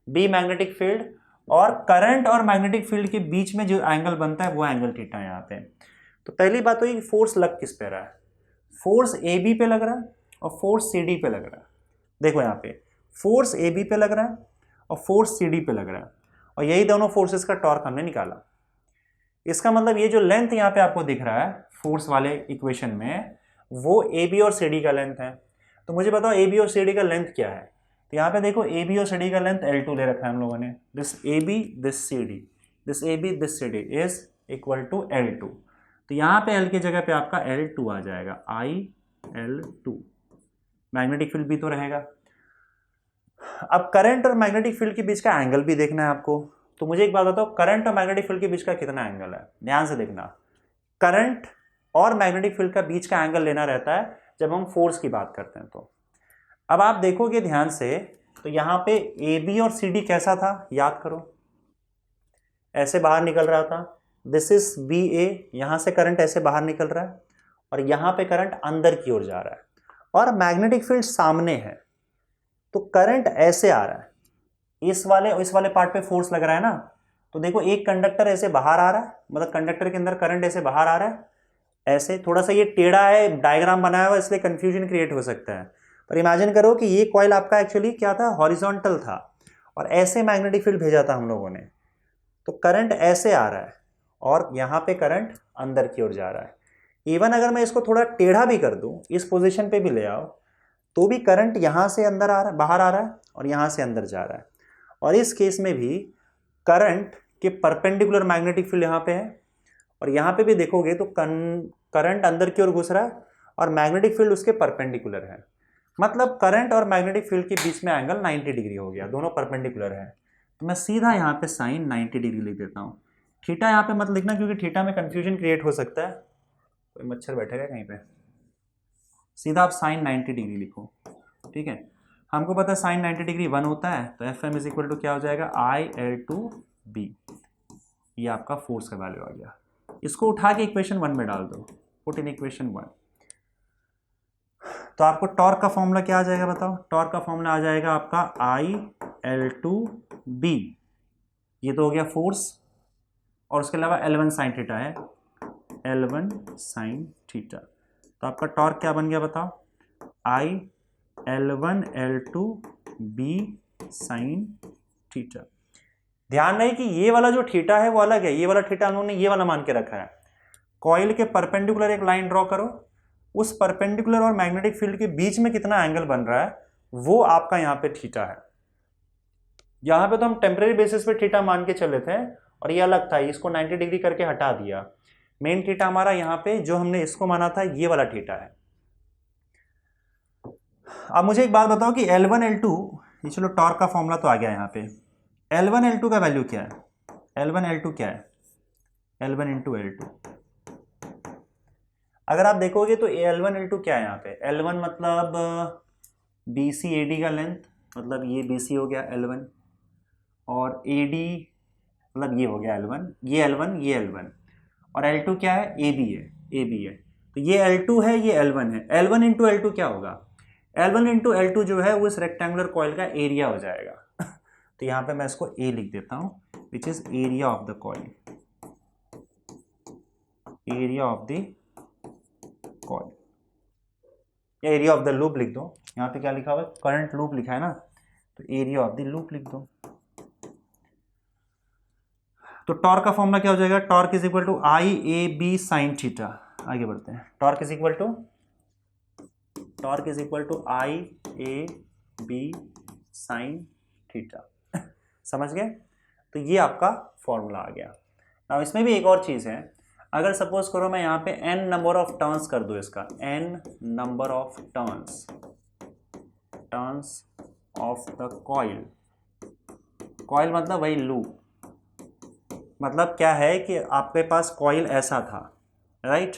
B मैग्नेटिक फील्ड, और करंट और मैग्नेटिक फील्ड के बीच में जो एंगल बनता है वो एंगल थीटा है यहाँ पे। तो पहली बात तो ये फोर्स लग किस पे रहा है? फोर्स AB पे लग रहा है और फोर्स CD पे लग रहा है। देखो यहाँ पे फोर्स AB पे लग रहा है और फोर्स CD पे लग रहा है, और यही दोनों फोर्सेस का टॉर्क हमने निकाला। इसका मतलब ये जो लेंथ यहाँ पे आपको दिख रहा है फोर्स वाले इक्वेशन में, वो AB और CD का लेंथ है। तो मुझे बताओ AB और CD का लेंथ क्या है? तो यहाँ पे देखो AB और CD का लेंथ L2 ले रखा है हम लोगों ने। This AB this CD is equal to L2। तो यहाँ पे L की जगह पे आपका L2 आ जाएगा, IL2। मैग्नेटिक फील्ड भी तो रहेगा। अब करंट और मैग्नेटिक फील्ड के बीच का एंगल भी देखना है आपको। तो मुझे एक बात बताओ, करंट और मैग्नेटिक फील्ड के बीच का कितना एंगल है? ध्यान से देखना, करंट और मैग्नेटिक फील्ड का बीच का एंगल लेना रहता है जब हम फोर्स की बात करते हैं। तो अब आप देखोगे ध्यान से तो यहाँ पे ए बी और सी डी कैसा था याद करो, ऐसे बाहर निकल रहा था, दिस इज बी ए, यहाँ से करंट ऐसे बाहर निकल रहा है और यहाँ पे करंट अंदर की ओर जा रहा है और मैग्नेटिक फील्ड सामने है, तो करंट ऐसे आ रहा है, इस वाले पार्ट पे फोर्स लग रहा है ना, तो देखो एक कंडक्टर ऐसे बाहर आ रहा है, मतलब कंडक्टर के अंदर करंट ऐसे बाहर आ रहा है, ऐसे थोड़ा सा ये टेढ़ा है, डायग्राम बनाया हुआ इसलिए कंफ्यूजन क्रिएट हो सकता है, पर इमेजिन करो कि ये कॉइल आपका एक्चुअली क्या था, हॉरिजॉन्टल था और ऐसे मैग्नेटिक फील्ड भेजा था हम लोगों ने, तो करंट ऐसे आ रहा है और यहाँ पे करंट अंदर की ओर जा रहा है। इवन अगर मैं इसको थोड़ा टेढ़ा भी कर दूं, इस पोजीशन पे भी ले आओ, तो भी करंट यहाँ से अंदर आ रहा है, बाहर आ रहा है और यहाँ से अंदर जा रहा है, और इस केस में भी करंट के परपेंडिकुलर मैग्नेटिक फील्ड यहाँ पे है और यहाँ पे भी देखोगे तो करंट अंदर की ओर घुस रहा है और मैग्नेटिक फील्ड उसके परपेंडिकुलर है, मतलब करंट और मैग्नेटिक फील्ड के बीच में एंगल 90 डिग्री हो गया, दोनों परपेंडिकुलर है। तो मैं सीधा यहाँ पे साइन 90 डिग्री लिख देता हूँ। थीटा यहाँ पे मत लिखना क्योंकि थीटा में कंफ्यूजन क्रिएट हो सकता है, कोई मच्छर बैठेगा कहीं पे, सीधा आप साइन 90 डिग्री लिखो, ठीक है। हमको पता है साइन 90 डिग्री 1 होता है, तो F M is equal to क्या हो जाएगा, IL2B, ये आपका फोर्स का वैल्यू आ गया। इसको उठा के इक्वेशन 1 में डाल दो, पुट इन इक्वेशन 1, तो आपको टॉर्क का फॉर्मूला क्या आ जाएगा बताओ, टॉर्क का फॉर्मूला आ जाएगा आपका IL2B, ये तो हो गया फोर्स, और उसके अलावा L1 साइन थीटा है, L1 साइन थीटा, तो आपका टॉर्क क्या बन गया बताओ, IL1L2B साइन थीटा। ध्यान रहे कि ये वाला जो थीटा है वो अलग है, ये वाला थीटा हम लोगों ने ये वाला मान के रखा है। कॉइल के परपेंडिकुलर एक लाइन ड्रॉ करो, उस परपेंडिकुलर और मैग्नेटिक फील्ड के बीच में कितना एंगल बन रहा है वो आपका यहाँ पे थीटा है। यहाँ पे तो हम टेम्परेरी बेसिस पे थीटा मान के चले थे और ये अलग था, इसको 90 डिग्री करके हटा दिया। मेन थीटा हमारा यहाँ पे जो हमने इसको माना था ये वाला थीटा है। अब मुझे एक बात बताओ कि L1 L2, ये चलो टॉर्क का फॉर्मूला तो आ गया यहाँ पे, L1 L2 का वैल्यू क्या है, L1 L2 क्या है, L1 इंटू L2, अगर आप देखोगे तो L1 L2 क्या है यहाँ पे, L1 मतलब BC AD का लेंथ, मतलब ये BC हो गया L1, और AD मतलब ये हो गया L1, ये L1 ये L1, और L2 क्या है, AB है, AB है, तो ये L2 है ये L1 है, L1 इंटू L2 क्या होगा, L1 इंटू L2 जो है वो इस रेक्टेंगुलर कॉइल का एरिया हो जाएगा। तो यहाँ पे मैं इसको A लिख देता हूँ, which is area of the coil, area of the coil, या एरिया ऑफ द लूप लिख दो, यहाँ पे क्या लिखा हुआ है, करंट लूप लिखा है ना, तो एरिया ऑफ द लूप लिख दो। तो टॉर्क का फॉर्मूला क्या हो जाएगा, torque is equal to IAB sine theta, आगे बढ़ते हैं, torque is equal to IAB sine theta, समझ गए। तो ये आपका फॉर्मूला आ गया। अब इसमें भी एक और चीज़ है, अगर सपोज करो मैं यहाँ पे n नंबर ऑफ टर्न्स कर दूँ, इसका n number of turns of the coil, coil मतलब वही लूप, मतलब क्या है कि आपके पास कॉइल ऐसा था, राइट,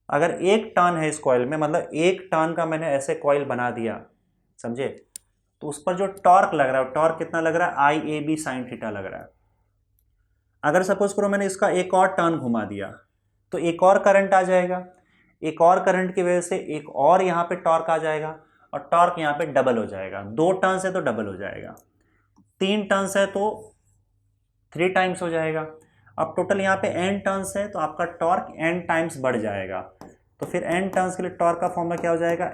अगर एक टर्न है इस कॉइल में, मतलब एक टर्न का मैंने ऐसे कॉइल बना दिया, समझे, तो उस पर जो टॉर्क लग रहा है, टॉर्क कितना लग रहा है, IAB साइन थीटा लग रहा है। अगर सपोज करो मैंने इसका एक और टर्न घुमा दिया तो एक और करंट आ जाएगा, एक और करंट की वजह से एक और यहाँ पे टॉर्क आ जाएगा और टॉर्क यहाँ पे डबल हो जाएगा, 2 टर्न्स है तो डबल हो जाएगा, 3 टर्न्स है तो 3 टाइम्स हो जाएगा। अब टोटल यहाँ पे n टर्न्स है तो आपका टॉर्क n टाइम्स बढ़ जाएगा, तो फिर n टर्न्स के लिए टॉर्क का फॉर्मूला क्या हो जाएगा,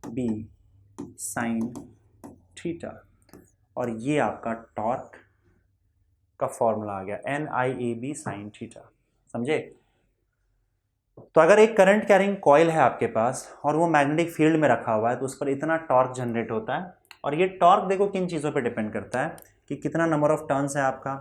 NIAB साइन थीटा, और ये आपका टॉर्क का फॉर्मूला आ गया NIAB साइन थीटा, समझे। तो अगर एक करंट कैरिंग कॉइल है आपके पास और वो मैग्नेटिक फील्ड में रखा हुआ है तो उस पर इतना टॉर्क जनरेट होता है, और ये टॉर्क देखो किन चीज़ों पे डिपेंड करता है कि कितना नंबर ऑफ टर्न्स है आपका,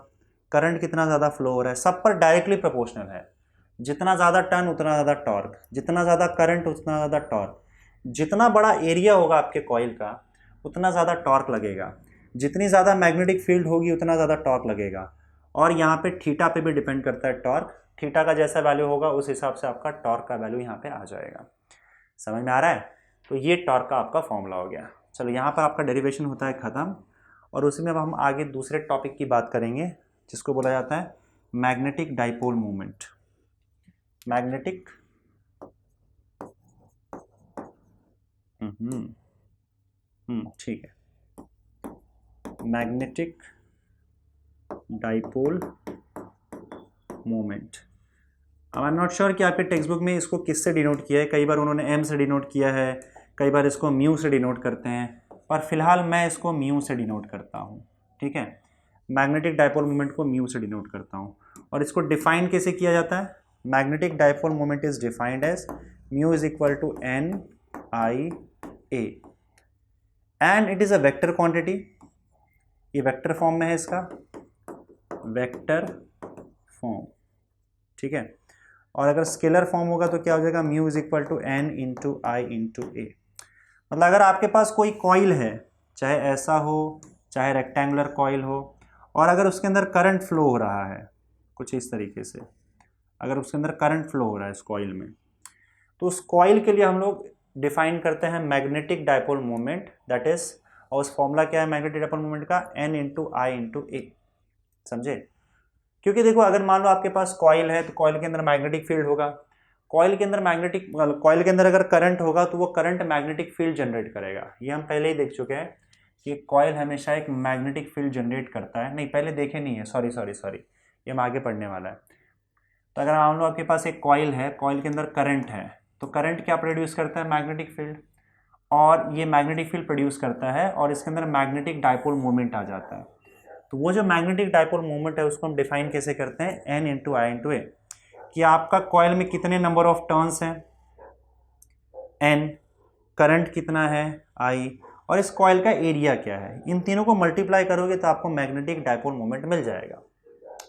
करंट कितना ज़्यादा फ्लो हो रहा है, सब पर डायरेक्टली प्रोपोर्शनल है, जितना ज़्यादा टर्न उतना ज़्यादा टॉर्क, जितना ज़्यादा करंट उतना ज़्यादा टॉर्क, जितना बड़ा एरिया होगा आपके कॉइल का उतना ज़्यादा टॉर्क लगेगा, जितनी ज़्यादा मैग्नेटिक फील्ड होगी उतना ज़्यादा टॉर्क लगेगा, और यहाँ पे थीटा पे भी डिपेंड करता है टॉर्क, थीटा का जैसा वैल्यू होगा उस हिसाब से आपका टॉर्क का वैल्यू यहाँ पे आ जाएगा, समझ में आ रहा है। तो ये टॉर्क का आपका फॉर्मूला हो गया। चलो यहाँ पर आपका डेरिवेशन होता है ख़त्म, और उसी में अब हम आगे दूसरे टॉपिक की बात करेंगे जिसको बोला जाता है मैग्नेटिक डाइपोल मोमेंट। मैग्नेटिक ठीक है, मैग्नेटिक डाइपोल मोमेंट। अब आई एम नॉट श्योर कि आपके टेक्स्ट बुक में इसको किससे डिनोट किया है, कई बार उन्होंने एम से डिनोट किया है, कई बार इसको म्यू से डिनोट करते हैं, पर फिलहाल मैं इसको म्यू से डिनोट करता हूँ। ठीक है, मैग्नेटिक डाइपोल मोमेंट को म्यू से डिनोट करता हूँ। और इसको डिफाइन कैसे किया जाता है? Magnetic dipole moment is defined as mu is equal to N I A, and it is a vector quantity. ये वेक्टर फॉर्म में है, इसका वेक्टर फॉर्म। ठीक है, और अगर स्केलर फॉर्म होगा तो क्या हो जाएगा? Mu is equal to N into I into A. मतलब अगर आपके पास कोई कॉइल है, चाहे ऐसा हो चाहे रेक्टेंगुलर कॉइल हो, और अगर उसके अंदर करंट फ्लो हो रहा है कुछ इस तरीके से, अगर उसके अंदर करंट फ्लो हो रहा है इस कॉइल में, तो उस कॉइल के लिए हम लोग डिफाइन करते हैं magnetic dipole moment, that is, और उस फॉर्मूला क्या है मैग्नेटिक डाइपोल मोमेंट का? एन इंटू आई इंटू ए। समझे? क्योंकि देखो अगर मान लो आपके पास कॉइल है तो कॉइल के अंदर मैग्नेटिक फील्ड होगा, कॉइल के अंदर अगर करंट होगा तो वो करंट मैग्नेटिक फील्ड जनरेट करेगा। ये हम पहले ही देख चुके हैं कि कॉइल हमेशा एक मैग्नेटिक फील्ड जनरेट करता है। नहीं, पहले देखे नहीं है, सॉरी, ये हम आगे पढ़ने वाला है। तो अगर मान लो आपके पास एक कॉइल है, कॉइल के अंदर करंट है, तो करंट क्या प्रोड्यूस करता है? मैग्नेटिक फील्ड, और ये मैग्नेटिक फील्ड प्रोड्यूस करता है और इसके अंदर मैग्नेटिक डाइपोल मोमेंट आ जाता है। तो वो जो मैग्नेटिक डाइपोल मोमेंट है उसको हम डिफाइन कैसे करते हैं? एन इंटू आई इंटू ए, कि आपका कॉइल में कितने नंबर ऑफ टर्न्स हैं? एन, करंट कितना है? आई, और इस कॉइल का एरिया क्या है? इन तीनों को मल्टीप्लाई करोगे तो आपको मैग्नेटिक डाइपोल मोमेंट मिल जाएगा।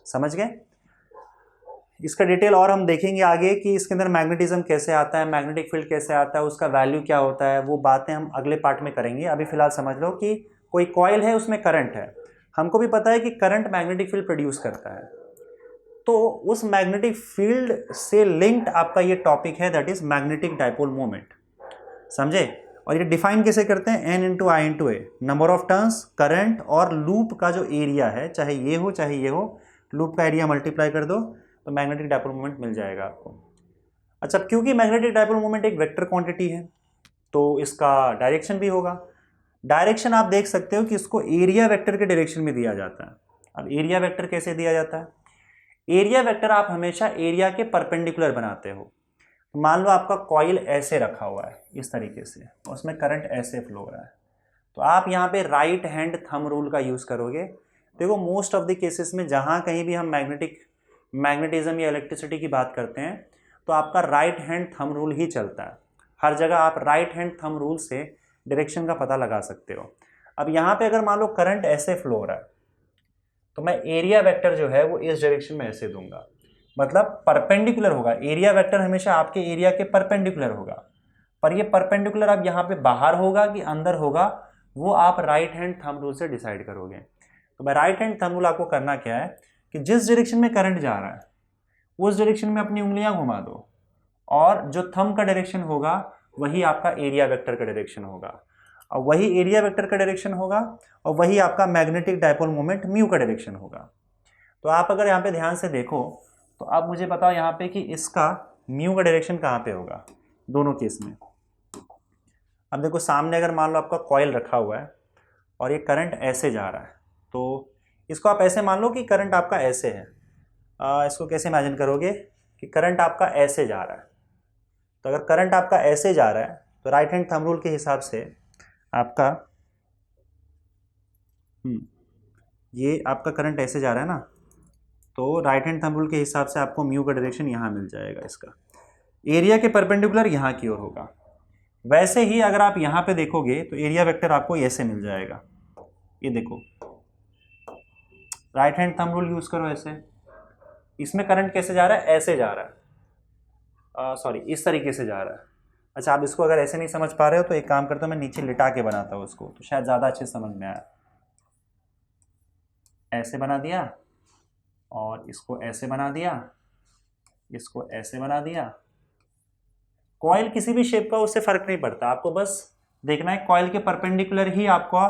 समझ गए? इसका डिटेल और हम देखेंगे आगे कि इसके अंदर मैग्नेटिज्म कैसे आता है, मैग्नेटिक फील्ड कैसे आता है, उसका वैल्यू क्या होता है, वो बातें हम अगले पार्ट में करेंगे। अभी फिलहाल समझ लो कि कोई कॉइल है, उसमें करंट है, हमको भी पता है कि करंट मैग्नेटिक फील्ड प्रोड्यूस करता है, तो उस मैग्नेटिक फील्ड से लिंक्ड आपका ये टॉपिक है, that is magnetic dipole moment. समझे? और ये डिफाइन कैसे करते हैं? N into I into A, number of turns, current और लूप का जो एरिया है, चाहे ये हो चाहे ये हो, लूप का एरिया मल्टीप्लाई कर दो तो मैग्नेटिक डाइपोल मोमेंट मिल जाएगा आपको। अच्छा, क्योंकि मैग्नेटिक डाइपोल मोमेंट एक वेक्टर क्वांटिटी है तो इसका डायरेक्शन भी होगा। डायरेक्शन आप देख सकते हो कि इसको एरिया वेक्टर के डायरेक्शन में दिया जाता है। अब एरिया वेक्टर कैसे दिया जाता है? एरिया वेक्टर आप हमेशा एरिया के परपेंडिकुलर बनाते हो। मान लो आपका कॉइल ऐसे रखा हुआ है इस तरीके से, उसमें करंट ऐसे फ्लो हो रहा है, तो आप यहाँ पे राइट हैंड थंब रूल का यूज़ करोगे। देखो मोस्ट ऑफ द केसेस में जहाँ कहीं भी हम मैग्नेटिज्म या इलेक्ट्रिसिटी की बात करते हैं तो आपका राइट हैंड थंब रूल ही चलता है। हर जगह आप राइट हैंड थंब रूल से डायरेक्शन का पता लगा सकते हो। अब यहाँ पे अगर मान लो करंट ऐसे फ्लो हो रहा है तो मैं एरिया वेक्टर जो है वो इस डायरेक्शन में ऐसे दूंगा, मतलब परपेंडिकुलर होगा। एरिया वेक्टर हमेशा आपके एरिया के परपेंडिकुलर होगा, पर ये परपेंडिकुलर अब यहाँ पे बाहर होगा कि अंदर होगा वो आप राइट हैंड थंब रूल से डिसाइड करोगे। तो मैं राइट हैंड थंब रूल आपको करना क्या है कि जिस डायरेक्शन में करंट जा रहा है उस डायरेक्शन में अपनी उंगलियां घुमा दो, और जो थंब का डायरेक्शन होगा वही आपका एरिया वेक्टर का डायरेक्शन होगा, और वही एरिया वेक्टर का डायरेक्शन होगा, और वही आपका मैग्नेटिक डाइपोल मोमेंट म्यू का डायरेक्शन होगा। तो आप अगर यहाँ पे ध्यान से देखो तो आप मुझे बताओ यहाँ पे कि इसका म्यू का डायरेक्शन कहाँ पे होगा दोनों केस में। अब देखो सामने अगर मान लो आपका कॉइल रखा हुआ है और ये करंट ऐसे जा रहा है, तो इसको आप ऐसे मान लो कि करंट आपका ऐसे है। इसको कैसे इमेजिन करोगे कि करंट आपका ऐसे जा रहा है, तो अगर करंट आपका ऐसे जा रहा है तो राइट हैंड थंब रूल के हिसाब से आपका ये आपका करंट ऐसे जा रहा है ना, तो राइट हैंड थंब रूल के हिसाब से आपको म्यू का डायरेक्शन यहाँ मिल जाएगा, इसका एरिया के परपेंडिकुलर यहाँ की ओर होगा। वैसे ही अगर आप यहाँ पे देखोगे तो एरिया वेक्टर आपको ऐसे मिल जाएगा। ये देखो right hand thumb rule use करो ऐसे, इसमें करंट कैसे जा रहा है? ऐसे जा रहा है, सॉरी इस तरीके से जा रहा है। अच्छा, आप इसको अगर ऐसे नहीं समझ पा रहे हो तो एक काम करता हूँ, मैं नीचे लिटा के बनाता हूँ उसको, तो शायद ज़्यादा अच्छे समझ में आया। ऐसे बना दिया और इसको ऐसे बना दिया, इसको ऐसे बना दिया, कॉइल किसी भी शेप का उससे फर्क नहीं पड़ता, आपको बस देखना है कॉइल के परपेंडिकुलर ही आपका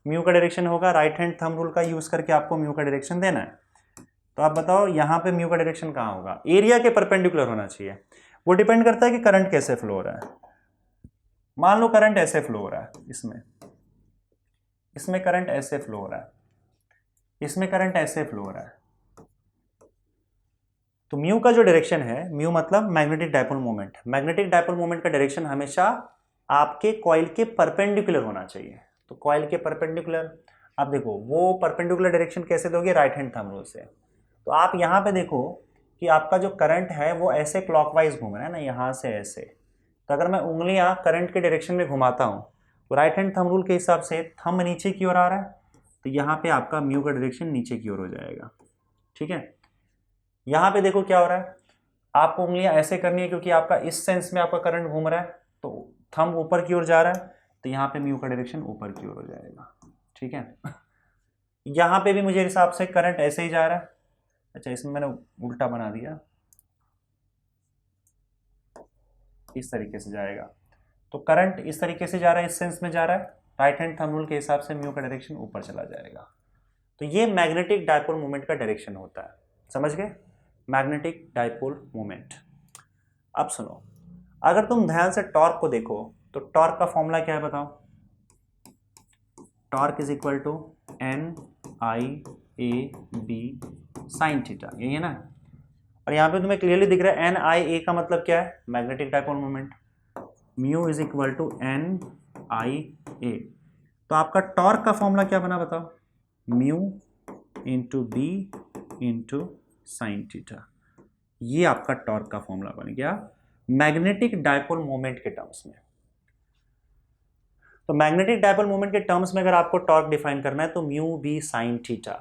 म्यू का डायरेक्शन होगा। राइट हैंड थंब रूल का यूज करके आपको म्यू का डायरेक्शन देना है। तो आप बताओ यहाँ पे म्यू का डायरेक्शन कहाँ होगा? एरिया के परपेंडिकुलर होना चाहिए। वो डिपेंड करता है कि करंट कैसे फ्लो हो रहा है। मान लो करंट ऐसे फ्लो हो रहा है, इसमें करंट ऐसे फ्लो हो रहा है, इसमें करंट ऐसे फ्लो हो रहा है। तो म्यू का जो डायरेक्शन है, म्यू मतलब magnetic dipole moment, magnetic dipole moment का डायरेक्शन हमेशा आपके कॉइल के परपेंडिकुलर होना चाहिए। तो कॉइल के परपेंडिकुलर, आप देखो वो परपेंडिकुलर डायरेक्शन कैसे दोगे? राइट हैंड थंब रूल से। तो आप यहाँ पे देखो कि आपका जो करंट है वो ऐसे क्लॉकवाइज घूम रहा है ना, यहाँ से ऐसे। तो अगर मैं उंगलियां करंट के डायरेक्शन में घुमाता हूँ तो राइट हैंड थंब रूल के हिसाब से थंब नीचे की ओर आ रहा है, तो यहाँ पे आपका म्यू का डायरेक्शन नीचे की ओर हो जाएगा। ठीक है, यहाँ पे देखो क्या हो रहा है, आपको उंगलियां ऐसे करनी है क्योंकि आपका इस सेंस में आपका करंट घूम रहा है, तो थंब ऊपर की ओर जा रहा है, तो यहाँ पे म्यू का डायरेक्शन ऊपर की ओर हो जाएगा। ठीक है, यहाँ पे भी मुझे हिसाब से करंट ऐसे ही जा रहा है। अच्छा, इसमें मैंने उल्टा बना दिया, इस तरीके से जाएगा। तो करंट इस तरीके से जा रहा है, इस सेंस में जा रहा है, राइट हैंड थंब रूल के हिसाब से म्यू का डायरेक्शन ऊपर चला जाएगा। तो ये मैग्नेटिक डायपोल मोमेंट का डायरेक्शन होता है। समझ गए? Magnetic dipole moment. अब सुनो, अगर तुम ध्यान से टॉर्क को देखो तो टॉर्क का फॉर्मूला क्या है बताओ? Torque is equal to N I A B sine theta, यही है ना? और यहाँ पे तुम्हें क्लियरली दिख रहा है एन आई ए का मतलब क्या है? Magnetic dipole moment. Mu is equal to N I A. तो आपका टॉर्क का फॉर्मूला क्या बना बताओ? Mu into B into sine theta. ये आपका टॉर्क का फॉर्मूला बन गया मैग्नेटिक डायपोल मोमेंट के टर्म्स में। तो मैग्नेटिक डायपोल मोमेंट के टर्म्स में अगर आपको टॉर्क डिफाइन करना है तो म्यू बी साइन थीटा,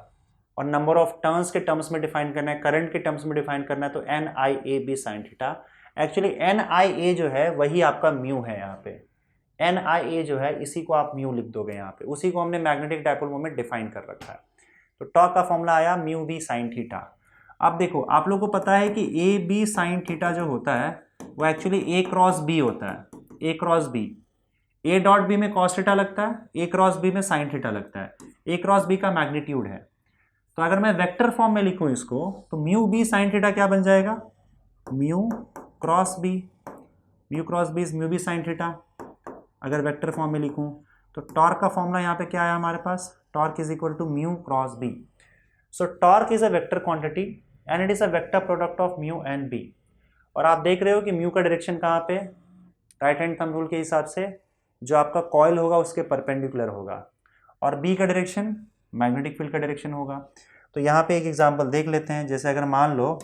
और नंबर ऑफ टर्न्स के टर्म्स में डिफाइन करना है, करंट के टर्म्स में डिफाइन करना है तो N I A B sine theta. Actually N I A जो है वही आपका म्यू है। यहाँ पे एन आई ए जो है इसी को आप म्यू लिख दोगे, यहाँ पे उसी को हमने मैग्नेटिक डायपोल मोमेंट डिफाइन कर रखा है। तो टॉर्क का फॉर्मूला आया म्यू बी साइन थीटा। अब देखो आप लोगों को पता है कि ए बी साइन थीटा जो होता है वो एक्चुअली ए क्रॉस बी होता है। A cross B, A dot B में कॉस थीटा लगता है, ए क्रॉस बी में साइन थीटा लगता है। ए क्रॉस बी का मैग्नीट्यूड है। तो अगर मैं वेक्टर फॉर्म में लिखूं इसको तो म्यू बी साइन थीटा क्या बन जाएगा? Mu cross B. Mu cross B is mu B sine theta अगर वेक्टर फॉर्म में लिखूं। तो टॉर्क का फॉर्मूला यहाँ पे क्या आया हमारे पास? Torque is equal to mu cross B. So torque is a vector quantity and it is a vector product of mu and B. और आप देख रहे हो कि म्यू का डायरेक्शन कहाँ पे? राइट हैंड थंब रूल के हिसाब से जो आपका कॉइल होगा उसके परपेंडिकुलर होगा, और बी का डायरेक्शन मैग्नेटिक फील्ड का डायरेक्शन होगा। तो यहाँ पे एक एग्जांपल देख लेते हैं। जैसे अगर मान लो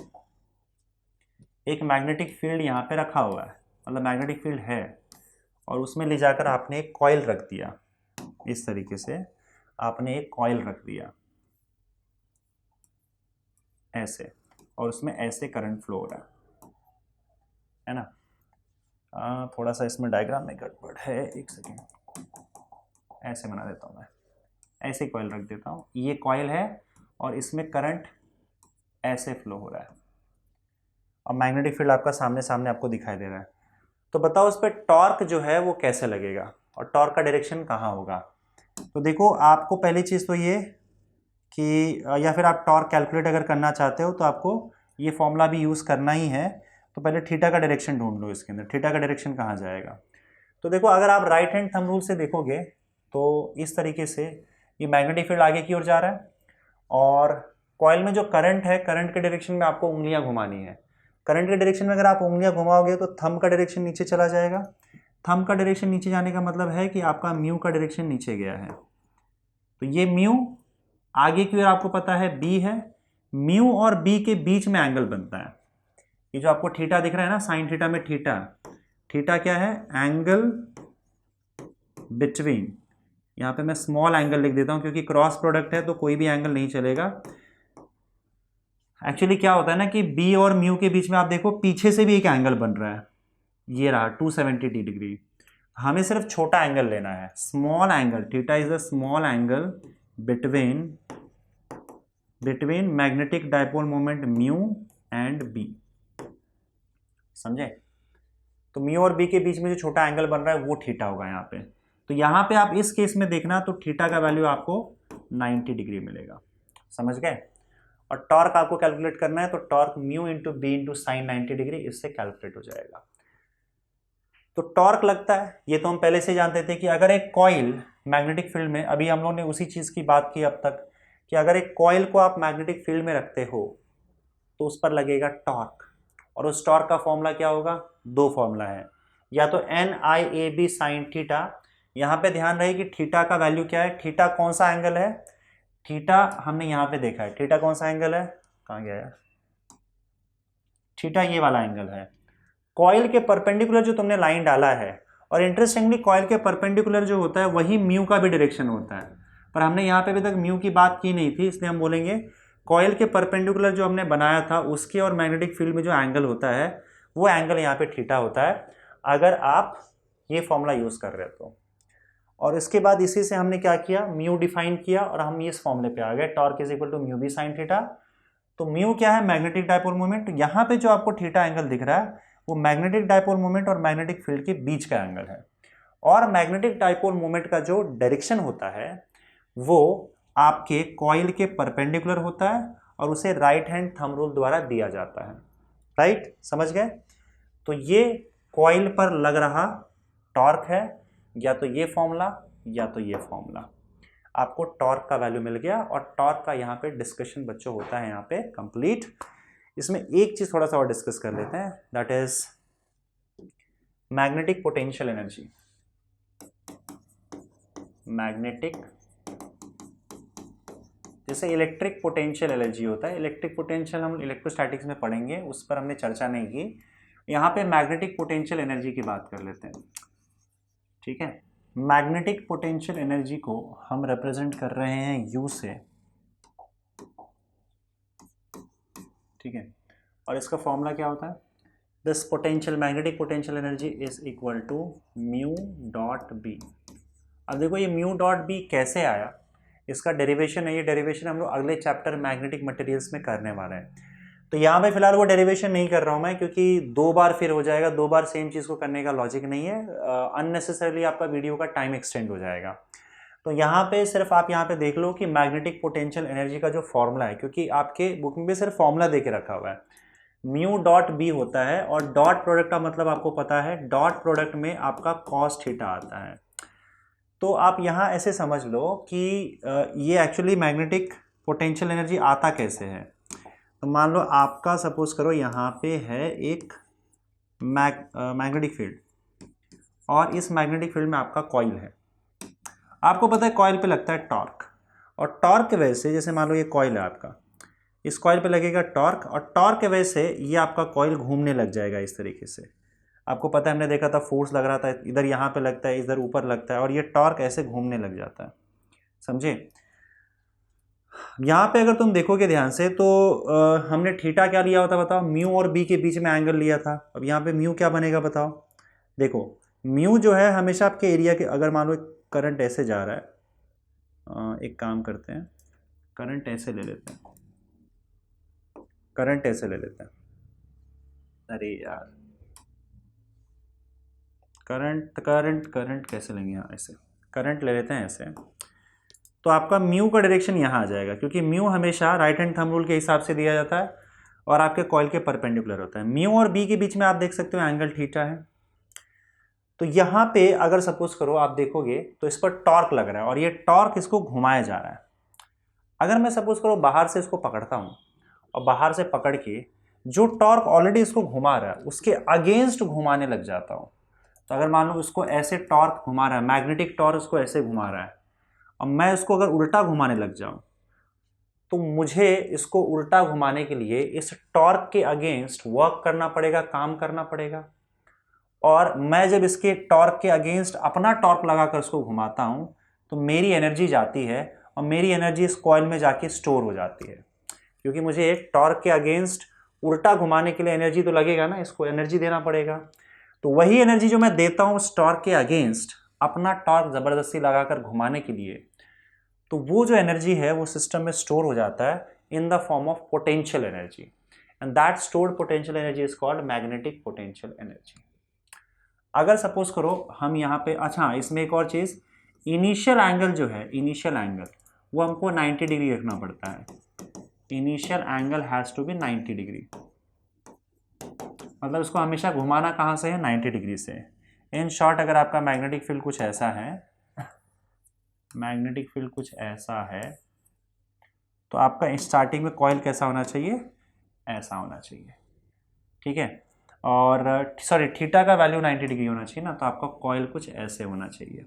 एक मैग्नेटिक फील्ड यहाँ पे रखा हुआ है, मतलब मैग्नेटिक फील्ड है, और उसमें ले जाकर आपने एक कॉइल रख दिया, इस तरीके से आपने एक कॉइल रख दिया ऐसे, और उसमें ऐसे करंट फ्लो हो रहा है ना? थोड़ा सा इसमें डायग्राम में गड़बड़ है, एक सेकेंड, ऐसे बना देता हूँ मैं, ऐसे कॉइल रख देता हूँ। ये कॉइल है और इसमें करंट ऐसे फ्लो हो रहा है, और मैग्नेटिक फील्ड आपका सामने सामने आपको दिखाई दे रहा है। तो बताओ उस पर टॉर्क जो है वो कैसे लगेगा और टॉर्क का डायरेक्शन कहाँ होगा? तो देखो आपको पहली चीज़ तो ये कि या फिर आप टॉर्क कैलकुलेट अगर करना चाहते हो तो आपको ये फॉर्मूला भी यूज़ करना ही है। तो पहले थीटा का डायरेक्शन ढूंढ लो इसके अंदर, थीटा का डायरेक्शन कहाँ जाएगा? तो देखो अगर आप राइट हैंड थंब रूल से देखोगे तो इस तरीके से ये मैग्नेटिक फील्ड आगे की ओर जा रहा है, और कॉइल में जो करंट है, करंट के डायरेक्शन में आपको उंगलियां घुमानी है। करंट के डायरेक्शन में अगर आप उंगलियां घुमाओगे तो थंब का डायरेक्शन नीचे चला जाएगा। थंब का डायरेक्शन नीचे जाने का मतलब है कि आपका म्यू का डायरेक्शन नीचे गया है। तो ये म्यू आगे की ओर आपको पता है बी है, म्यू और बी के बीच में एंगल बनता है। ये जो आपको थीटा दिख रहा है ना, साइन थीटा में थीटा, थीटा क्या है? एंगल बिटवीन, यहाँ पे मैं स्मॉल एंगल लिख देता हूँ क्योंकि क्रॉस प्रोडक्ट है तो कोई भी एंगल नहीं चलेगा। एक्चुअली क्या होता है ना कि बी और म्यू के बीच में आप देखो पीछे से भी एक एंगल बन रहा है, ये रहा 270 डिग्री। हमें सिर्फ छोटा एंगल लेना है, small angle. Theta is a small angle between magnetic dipole moment mu and B. समझे? तो म्यू और बी के बीच में जो छोटा एंगल बन रहा है वो थीटा होगा यहाँ पे। तो यहाँ पे आप इस केस में देखना तो थीटा का वैल्यू आपको 90 डिग्री मिलेगा, समझ गए। और टॉर्क आपको कैलकुलेट करना है तो torque mu into B into sine 90 degree, इससे कैलकुलेट हो जाएगा। तो टॉर्क लगता है, ये तो हम पहले से जानते थे कि अगर एक कॉइल मैग्नेटिक फील्ड में, अभी हम लोगों ने उसी चीज़ की बात की अब तक कि अगर एक कॉइल को आप मैग्नेटिक फील्ड में रखते हो तो उस पर लगेगा टॉर्क, और उस टॉर्क का फॉर्मूला क्या होगा, दो फॉर्मूला है, या तो NIAB साइन थीटा। यहाँ पे ध्यान रहे कि थीटा का वैल्यू क्या है, थीटा कौन सा एंगल है, थीटा हमने यहाँ पे देखा है, थीटा कौन सा एंगल है, कहाँ गया है, थीटा ये वाला एंगल है कॉइल के परपेंडिकुलर जो तुमने लाइन डाला है। और इंटरेस्टिंगली कॉइल के परपेंडिकुलर जो होता है वही म्यू का भी डायरेक्शन होता है, पर हमने यहाँ पे अभी तक म्यू की बात की नहीं थी, इसलिए हम बोलेंगे कॉइल के परपेंडिकुलर जो हमने बनाया था उसके और मैग्नेटिक फील्ड में जो एंगल होता है वो एंगल यहाँ पे थीटा होता है, अगर आप ये फॉर्मूला यूज़ कर रहे हो तो। और इसके बाद इसी से हमने क्या किया, म्यू डिफाइन किया और हम इस फॉर्मूले पे आ गए, torque is equal to mu B sine theta. तो म्यू क्या है, मैग्नेटिक डायपोल मोमेंट। यहाँ पे जो आपको थीटा एंगल दिख रहा है वो मैग्नेटिक डायपोल मोमेंट और मैग्नेटिक फील्ड के बीच का एंगल है। और मैग्नेटिक डायपोल मोमेंट का जो डायरेक्शन होता है वो आपके कॉइल के परपेंडिकुलर होता है और उसे राइट हैंड थंब रूल द्वारा दिया जाता है, राइट, समझ गए। तो ये कॉइल पर लग रहा टॉर्क है, या तो ये फॉर्मूला या तो ये फॉर्मूला, आपको टॉर्क का वैल्यू मिल गया। और टॉर्क का यहाँ पे डिस्कशन बच्चों होता है यहाँ पे कंप्लीट। इसमें एक चीज थोड़ा सा और डिस्कस कर लेते हैं, that is magnetic potential energy. Magnetic, जैसे इलेक्ट्रिक पोटेंशियल एनर्जी होता है, इलेक्ट्रिक पोटेंशियल हम इलेक्ट्रोस्टैटिक्स में पढ़ेंगे, उस पर हमने चर्चा नहीं की। यहाँ पे मैग्नेटिक पोटेंशियल एनर्जी की बात कर लेते हैं, ठीक है। मैग्नेटिक पोटेंशियल एनर्जी को हम रिप्रेजेंट कर रहे हैं U से, ठीक है। और इसका फॉर्मूला क्या होता है, this potential magnetic potential energy is equal to mu dot B. अब देखो ये म्यू डॉट बी कैसे आया, इसका डेरिवेशन है, ये डेरिवेशन हम लोग अगले चैप्टर मैग्नेटिक मटेरियल्स में करने वाले हैं। तो यहाँ पे फिलहाल वो डेरिवेशन नहीं कर रहा हूँ मैं, क्योंकि दो बार फिर हो जाएगा, दो बार सेम चीज़ को करने का लॉजिक नहीं है, अननेसेसरली आपका वीडियो का टाइम एक्सटेंड हो जाएगा। तो यहाँ पे सिर्फ आप यहाँ पे देख लो कि मैग्नेटिक पोटेंशियल एनर्जी का जो फॉर्मूला है, क्योंकि आपके बुक में भी सिर्फ फॉर्मूला दे के रखा हुआ है, म्यू डॉट बी होता है। और डॉट प्रोडक्ट का मतलब आपको पता है, डॉट प्रोडक्ट में आपका कॉस थीटा आता है। तो आप यहाँ ऐसे समझ लो कि ये एक्चुअली मैग्नेटिक पोटेंशियल एनर्जी आता कैसे है। तो मान लो आपका सपोज करो यहाँ पे है एक मैग्नेटिक फील्ड, और इस मैग्नेटिक फील्ड में आपका कॉइल है। आपको पता है कॉइल पे लगता है टॉर्क, और टॉर्क की वजह से, जैसे मान लो ये कॉइल है आपका, इस कॉइल पे लगेगा टॉर्क, और टॉर्क की वजह से ये आपका कॉइल घूमने लग जाएगा इस तरीके से। आपको पता है हमने देखा था फोर्स लग रहा था, इधर यहाँ पे लगता है, इधर ऊपर लगता है, और ये टॉर्क ऐसे घूमने लग जाता है, समझे। यहाँ पे अगर तुम देखोगे ध्यान से तो हमने थीटा क्या लिया होता बताओ, म्यू और बी के बीच में एंगल लिया था। अब यहाँ पे म्यू क्या बनेगा बताओ, देखो म्यू जो है हमेशा आपके एरिया के, अगर मान लो करंट ऐसे जा रहा है, एक काम करते हैं, करंट ऐसे ले लेते हैं, करंट ऐसे ले लेते हैं, अरे यार करंट करंट करंट कैसे लेंगे, यहाँ ऐसे करंट ले लेते हैं ऐसे। तो आपका म्यू का डायरेक्शन यहाँ आ जाएगा, क्योंकि म्यू हमेशा राइट हैंड थंब रूल के हिसाब से दिया जाता है और आपके कॉइल के परपेंडिकुलर होता है। म्यू और बी के बीच में आप देख सकते हो एंगल थीटा है। तो यहाँ पे अगर सपोज करो आप देखोगे तो इस पर टॉर्क लग रहा है, और ये टॉर्क इसको घुमाया जा रहा है। अगर मैं सपोज करो बाहर से इसको पकड़ता हूँ, और बाहर से पकड़ के जो टॉर्क ऑलरेडी इसको घुमा रहा है उसके अगेंस्ट घुमाने लग जाता हूँ, तो अगर मान लो इसको ऐसे टॉर्क घुमा रहा है, मैग्नेटिक टॉर्क इसको ऐसे घुमा रहा है, अब मैं इसको अगर उल्टा घुमाने लग जाऊं तो मुझे इसको उल्टा घुमाने के लिए इस टॉर्क के अगेंस्ट वर्क करना पड़ेगा, काम करना पड़ेगा। और मैं जब इसके टॉर्क के अगेंस्ट अपना टॉर्क लगाकर इसको घुमाता हूं तो मेरी एनर्जी जाती है, और मेरी एनर्जी इस कॉइल में जाके स्टोर हो जाती है, क्योंकि मुझे एक टॉर्क के अगेंस्ट उल्टा घुमाने के लिए एनर्जी तो लगेगा ना, इसको एनर्जी देना पड़ेगा। तो वही एनर्जी जो मैं देता हूं उस टॉर्क के अगेंस्ट अपना टॉर्क जबरदस्ती लगाकर घुमाने के लिए, तो वो जो एनर्जी है वो सिस्टम में स्टोर हो जाता है in the form of potential energy, and that stored potential energy is called magnetic potential energy. अगर सपोज करो हम यहाँ पे, अच्छा इसमें एक और चीज़, इनिशियल एंगल जो है, इनिशियल एंगल वो हमको 90 डिग्री रखना पड़ता है। Initial angle has to be 90 degree, मतलब इसको हमेशा घुमाना कहाँ से है, 90 डिग्री से। इन शॉर्ट अगर आपका मैग्नेटिक फील्ड कुछ ऐसा है, मैग्नेटिक फील्ड कुछ ऐसा है, तो आपका स्टार्टिंग में कॉइल कैसा होना चाहिए, ऐसा होना चाहिए, ठीक है। और सॉरी थीटा का वैल्यू 90 डिग्री होना चाहिए ना, तो आपका कॉइल कुछ ऐसे होना चाहिए,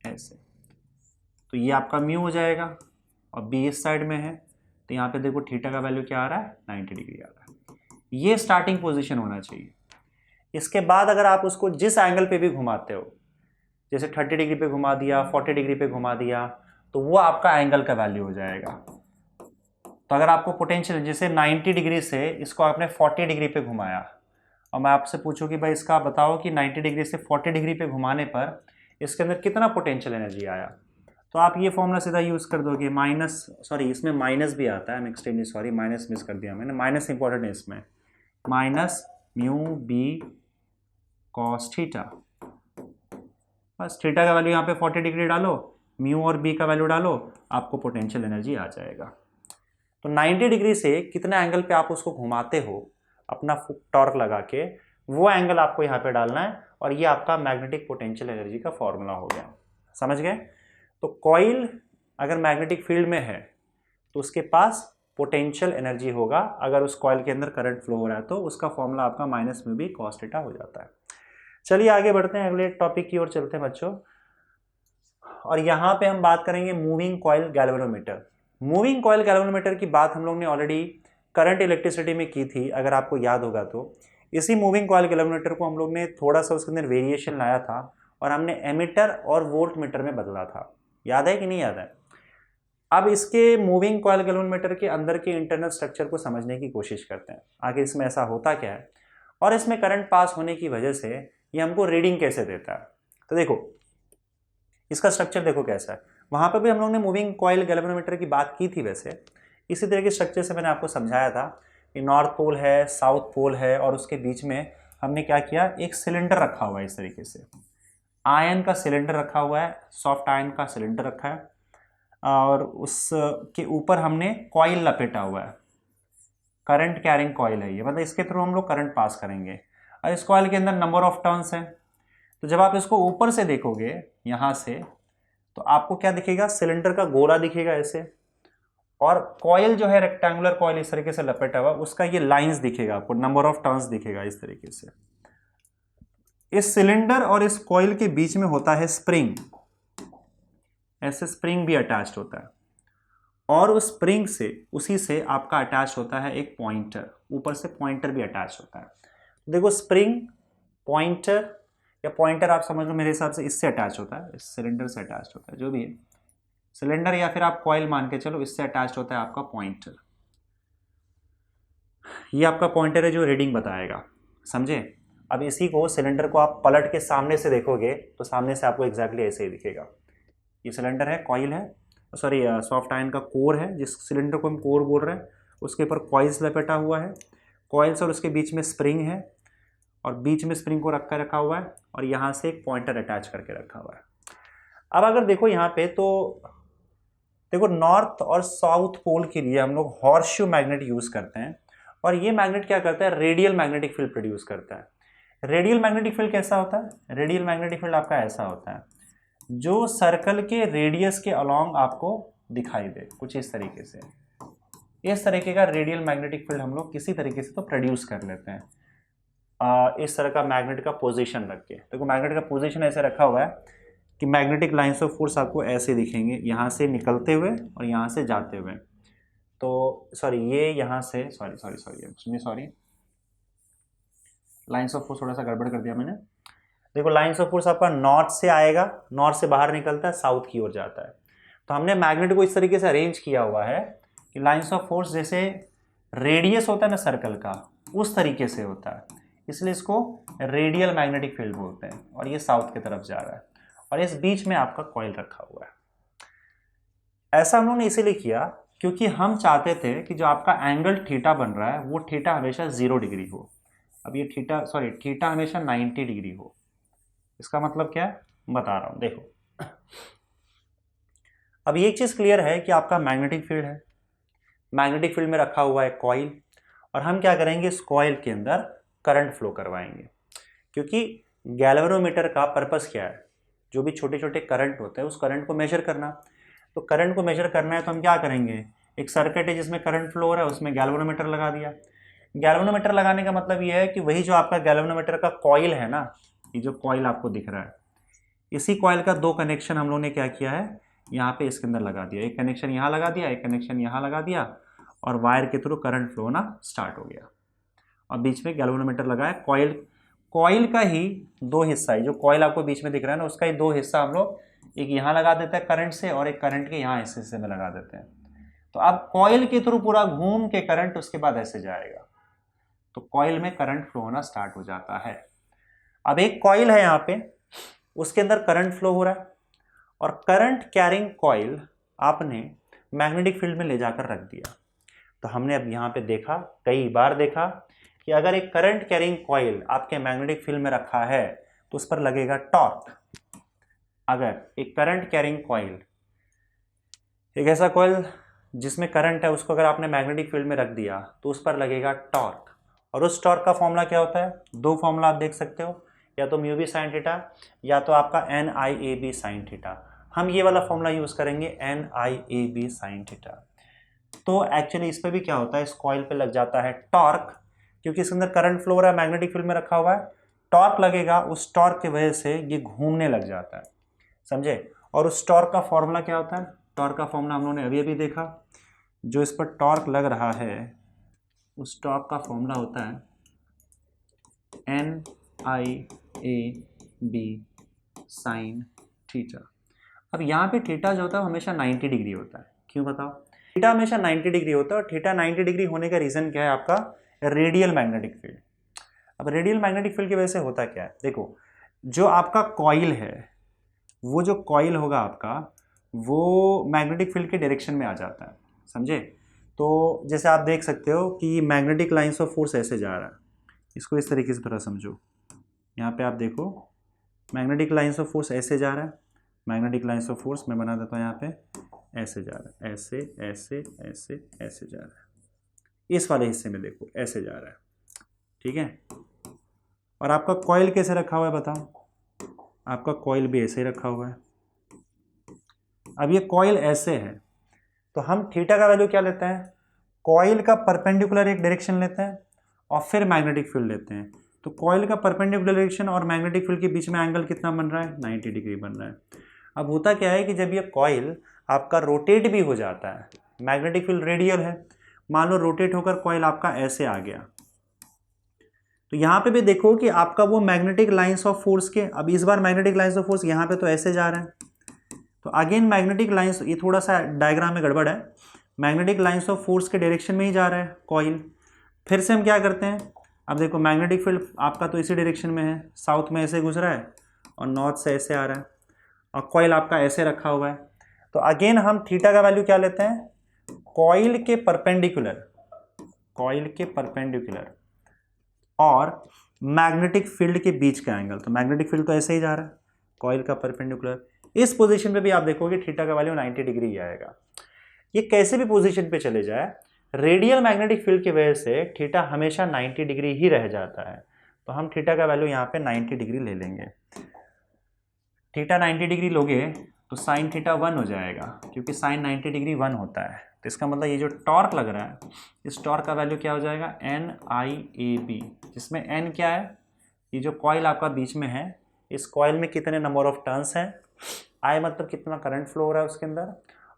ऐसे। तो ये आपका म्यू हो जाएगा, और बी इस साइड में है, तो यहाँ पे देखो थीटा का वैल्यू क्या आ रहा है, 90 डिग्री आ रहा है। ये स्टार्टिंग पोजीशन होना चाहिए। इसके बाद अगर आप उसको जिस एंगल पे भी घुमाते हो, जैसे 30 डिग्री पे घुमा दिया, 40 डिग्री पे घुमा दिया, तो वो आपका एंगल का वैल्यू हो जाएगा। तो अगर आपको पोटेंशियल, जैसे 90 डिग्री से इसको आपने 40 डिग्री पे घुमाया, और मैं आपसे पूछूं कि भाई इसका बताओ कि 90 डिग्री से 40 डिग्री पे घुमाने पर इसके अंदर कितना पोटेंशियल एनर्जी आया, तो आप ये फॉर्मूला सीधा यूज़ कर दोगे, माइनस, सॉरी इसमें माइनस भी आता है, मैं एक्सट्रीमली सॉरी माइनस मिस कर दिया मैंने, माइनस इंपॉर्टेंट है इसमें, minus mu B cos theta. बस थीटा का वैल्यू यहाँ पे 40 डिग्री डालो, म्यू और बी का वैल्यू डालो, आपको पोटेंशियल एनर्जी आ जाएगा। तो 90 डिग्री से कितने एंगल पे आप उसको घुमाते हो अपना टॉर्क लगा के, वो एंगल आपको यहाँ पे डालना है, और ये आपका मैग्नेटिक पोटेंशियल एनर्जी का फॉर्मूला हो गया। समझ गए? तो कॉइल अगर मैग्नेटिक फील्ड में है तो उसके पास पोटेंशियल एनर्जी होगा, अगर उस कॉइल के अंदर करंट फ्लो हो रहा है तो उसका फॉर्मूला आपका माइनस में भी कॉस थीटा हो जाता है। चलिए आगे बढ़ते हैं, अगले टॉपिक की ओर चलते हैं बच्चों, और यहाँ पे हम बात करेंगे moving coil galvanometer. Moving coil galvanometer की बात हम लोग ने ऑलरेडी करंट इलेक्ट्रिसिटी में की थी, अगर आपको याद होगा तो। इसी मूविंग कॉइल गैल्वेनोमीटर को हम लोग ने थोड़ा सा उसके अंदर वेरिएशन लाया था, और हमने एमीटर और वोल्ट मीटर में बदला था। याद है कि नहीं याद है? अब इसके मूविंग कॉइल गैल्वेनोमीटर के अंदर के इंटरनल स्ट्रक्चर को समझने की कोशिश करते हैं, आखिर इसमें ऐसा होता क्या है, और इसमें करंट पास होने की वजह से ये हमको रीडिंग कैसे देता है। तो देखो इसका स्ट्रक्चर देखो कैसा है। वहाँ पर भी हम लोग ने मूविंग कॉइल गैल्वेनोमीटर की बात की थी, वैसे इसी तरह के स्ट्रक्चर से मैंने आपको समझाया था कि नॉर्थ पोल है, साउथ पोल है, और उसके बीच में हमने क्या किया, एक सिलेंडर रखा हुआ है इस तरीके से, आयन का सिलेंडर रखा हुआ है, सॉफ्ट आयन का सिलेंडर रखा है, और उसके ऊपर हमने कॉइल लपेटा हुआ है, करंट कैरिंग कॉइल है ये, मतलब इसके थ्रू हम लोग करंट पास करेंगे, और इस कॉइल के अंदर नंबर ऑफ टर्न्स हैं। तो जब आप इसको ऊपर से देखोगे यहाँ से, तो आपको क्या दिखेगा, सिलेंडर का गोला दिखेगा ऐसे, और कॉइल जो है रेक्टेंगुलर कॉइल इस तरीके से लपेटा हुआ, उसका ये लाइंस दिखेगा आपको, नंबर ऑफ टर्न्स दिखेगा इस तरीके से। इस सिलेंडर और इस कॉइल के बीच में होता है स्प्रिंग, ऐसे स्प्रिंग भी अटैच्ड होता है, और उस स्प्रिंग से, उसी से आपका अटैच होता है एक पॉइंटर, ऊपर से पॉइंटर भी अटैच होता है। देखो स्प्रिंग, पॉइंटर, या पॉइंटर आप समझ लो मेरे हिसाब से इससे अटैच होता है, इस सिलेंडर से अटैच होता है, जो भी है सिलेंडर या फिर आप कॉइल मान के चलो, इससे अटैच होता है आपका पॉइंटर। ये आपका पॉइंटर है जो रीडिंग बताएगा, समझे? अब इसी को, सिलेंडर को आप पलट के सामने से देखोगे तो सामने से आपको एग्जैक्टली ऐसे ही दिखेगा। ये सिलेंडर है, कॉइल है, सॉरी सॉफ्ट आयन का कोर है, जिस सिलेंडर को हम कोर बोल रहे हैं, उसके ऊपर कॉइल्स लपेटा हुआ है, कॉइल्स, और उसके बीच में स्प्रिंग है, और बीच में स्प्रिंग को रखा हुआ है, और यहाँ से एक पॉइंटर अटैच करके रखा हुआ है। अब अगर देखो यहाँ पे, तो देखो नॉर्थ और साउथ पोल के लिए हम लोग हॉर्सशू मैग्नेट यूज करते हैं, और ये मैग्नेट क्या करता है, रेडियल मैग्नेटिक फील्ड प्रोड्यूस करता है। रेडियल मैग्नेटिक फील्ड कैसा होता है? रेडियल मैग्नेटिक फील्ड आपका ऐसा होता है, जो सर्कल के रेडियस के अलोंग आपको दिखाई दे, कुछ इस तरीके से। इस तरीके का रेडियल मैग्नेटिक फील्ड हम लोग किसी तरीके से तो प्रोड्यूस कर लेते हैं, इस तरह का मैग्नेट का पोजीशन रख के। देखो मैग्नेट का पोजीशन ऐसे रखा हुआ है कि मैग्नेटिक लाइन्स ऑफ फोर्स आपको ऐसे दिखेंगे, यहाँ से निकलते हुए और यहाँ से जाते हुए। तो सॉरी, ये यहाँ से, सॉरी लाइन्स ऑफ फोर्स थोड़ा सा गड़बड़ कर दिया मैंने। देखो लाइन्स ऑफ फोर्स आपका नॉर्थ से आएगा, नॉर्थ से बाहर निकलता है, साउथ की ओर जाता है। तो हमने मैग्नेट को इस तरीके से अरेंज किया हुआ है कि लाइन्स ऑफ फोर्स जैसे रेडियस होता है ना सर्कल का, उस तरीके से होता है, इसलिए इसको रेडियल मैग्नेटिक फील्ड बोलते हैं, और ये साउथ की तरफ जा रहा है, और इस बीच में आपका कॉइल रखा हुआ है। ऐसा हम लोगों ने इसीलिए किया क्योंकि हम चाहते थे कि जो आपका एंगल थीटा बन रहा है वो थीटा हमेशा 0 डिग्री हो। अब ये थीटा हमेशा 90 डिग्री हो, इसका मतलब क्या है बता रहा हूँ। देखो अब ये एक चीज़ क्लियर है कि आपका मैग्नेटिक फील्ड है, मैग्नेटिक फील्ड में रखा हुआ है कॉइल, और हम क्या करेंगे इस कॉइल के अंदर करंट फ्लो करवाएंगे, क्योंकि गैल्वेनोमीटर का पर्पस क्या है, जो भी छोटे छोटे करंट होते हैं उस करंट को मेजर करना। तो करंट को मेजर करना है तो हम क्या करेंगे, एक सर्किट है जिसमें करंट फ्लो हो रहा है उसमें गैल्वेनोमीटर लगा दिया। गैल्वेनोमीटर लगाने का मतलब ये है कि वही जो आपका गैल्वेनोमीटर का कॉइल है ना, ये जो कॉइल आपको दिख रहा है, इसी कॉइल का दो कनेक्शन हम लोगों ने क्या किया है यहाँ पे इसके अंदर लगा दिया। एक कनेक्शन यहाँ लगा दिया, एक कनेक्शन यहाँ लगा दिया, और वायर के थ्रू करंट फ्लो होना स्टार्ट हो गया। और बीच में गैल्वेनोमीटर लगा है। कॉइल का ही दो हिस्सा है, जो कॉइल आपको बीच में दिख रहा है ना उसका ही दो हिस्सा हम लोग एक यहाँ लगा देते हैं करंट से, और एक करंट के यहाँ इस हिस्से में लगा देते हैं। तो अब कॉइल के थ्रू पूरा घूम के करंट उसके बाद ऐसे जाएगा, तो कॉइल में करंट फ्लो होना स्टार्ट हो जाता है। अब एक कॉइल है यहाँ पे, उसके अंदर करंट फ्लो हो रहा है, और करंट कैरिंग कॉइल आपने मैग्नेटिक फील्ड में ले जाकर रख दिया। तो हमने अब यहाँ पे देखा, कई बार देखा कि अगर एक करंट कैरिंग कॉइल आपके मैग्नेटिक फील्ड में रखा है तो उस पर लगेगा टॉर्क। अगर एक करंट कैरिंग कॉइल, एक ऐसा कॉइल जिसमें करंट है, उसको अगर आपने मैग्नेटिक फील्ड में रख दिया तो उस पर लगेगा टॉर्क। और उस टॉर्क का फॉर्मूला क्या होता है, दो फॉर्मूला आप देख सकते हो, या तो म्यू बी साइन थीटा या तो आपका N I A B sine theta. हम ये वाला फॉर्मूला यूज करेंगे N I A B sine theta. तो एक्चुअली इस पर भी क्या होता है, इस कॉइल पे लग जाता है टॉर्क, क्योंकि इसके अंदर करंट फ्लो हो रहा है, मैग्नेटिक फील्ड में रखा हुआ है, टॉर्क लगेगा, उस टॉर्क की वजह से ये घूमने लग जाता है, समझे। और उस टॉर्क का फॉर्मूला क्या होता है, टॉर्क का फॉर्मूला हम लोगों ने अभी अभी देखा, जो इस पर टॉर्क लग रहा है उस टॉर्क का फॉर्मूला होता है N I A B sine theta. अब यहाँ पे थीटा जो होता है हमेशा 90 डिग्री होता है, क्यों बताओ, थीटा हमेशा 90 डिग्री होता है, और थीटा 90 डिग्री होने का रीज़न क्या है, आपका रेडियल मैग्नेटिक फील्ड। अब रेडियल मैग्नेटिक फील्ड की वजह से होता क्या है, देखो जो आपका कॉइल है, वो जो कॉइल होगा आपका वो मैग्नेटिक फील्ड के डायरेक्शन में आ जाता है, समझे। तो जैसे आप देख सकते हो कि मैग्नेटिक लाइन्स ऑफ फोर्स ऐसे जा रहा है, इसको इस तरीके से थोड़ा समझो। यहाँ पे आप देखो मैग्नेटिक लाइन्स ऑफ फोर्स ऐसे जा रहा है, मैग्नेटिक लाइन्स ऑफ फोर्स मैं बना देता हूँ यहाँ पे, ऐसे जा रहा है, ऐसे ऐसे ऐसे ऐसे जा रहा है, इस वाले हिस्से में देखो ऐसे जा रहा है, ठीक है। और आपका कॉइल कैसे रखा हुआ है बताओ, आपका कॉइल भी ऐसे ही रखा हुआ है। अब ये कॉइल ऐसे है, तो हम थीटा का वैल्यू क्या लेते हैं, कॉइल का परपेंडिकुलर एक डायरेक्शन लेते हैं और फिर मैग्नेटिक फील्ड लेते हैं। तो कॉइल का परपेंडिकुलर डायरेक्शन और मैग्नेटिक फील्ड के बीच में एंगल कितना बन रहा है, 90 डिग्री बन रहा है। अब होता क्या है कि जब ये कॉइल आपका रोटेट भी हो जाता है, मैग्नेटिक फील्ड रेडियल है, मान लो रोटेट होकर कॉइल आपका ऐसे आ गया, तो यहाँ पे भी देखो कि आपका वो मैग्नेटिक लाइंस ऑफ फोर्स के, अब इस बार मैग्नेटिक लाइंस ऑफ फोर्स यहाँ पे तो ऐसे जा रहे हैं, तो अगेन मैग्नेटिक लाइंस, ये थोड़ा सा डायग्राम में गड़बड़ है, मैग्नेटिक लाइंस ऑफ फोर्स के डायरेक्शन में ही जा रहा है कॉइल। फिर से हम क्या करते हैं, अब देखो मैग्नेटिक फील्ड आपका तो इसी डायरेक्शन में है, साउथ में ऐसे गुजरा है और नॉर्थ से ऐसे आ रहा है, और कॉइल आपका ऐसे रखा हुआ है। तो अगेन हम थीटा का वैल्यू क्या लेते हैं, कॉइल के परपेंडिकुलर और मैग्नेटिक फील्ड के बीच का एंगल। तो मैग्नेटिक फील्ड तो ऐसे ही जा रहा है, कॉइल का परपेंडिकुलर, इस पोजीशन पे भी आप देखोगे थीटा का वैल्यू 90 डिग्री ही आएगा। ये कैसे भी पोजीशन पे चले जाए, रेडियल मैग्नेटिक फील्ड की वजह से थीटा हमेशा 90 डिग्री ही रह जाता है। तो हम थीटा का वैल्यू यहाँ पे 90 डिग्री ले लेंगे। थीटा 90 डिग्री लोगे तो साइन थीटा 1 हो जाएगा, क्योंकि साइन 90 डिग्री 1 होता है। तो इसका मतलब ये जो टॉर्क लग रहा है, इस टॉर्क का वैल्यू क्या हो जाएगा, एन आई ए बी, जिसमें एन क्या है, ये जो कॉइल आपका बीच में है, इस कॉइल में कितने नंबर ऑफ टर्न्स हैं, आई मतलब कितना करंट फ्लो हो रहा है उसके अंदर,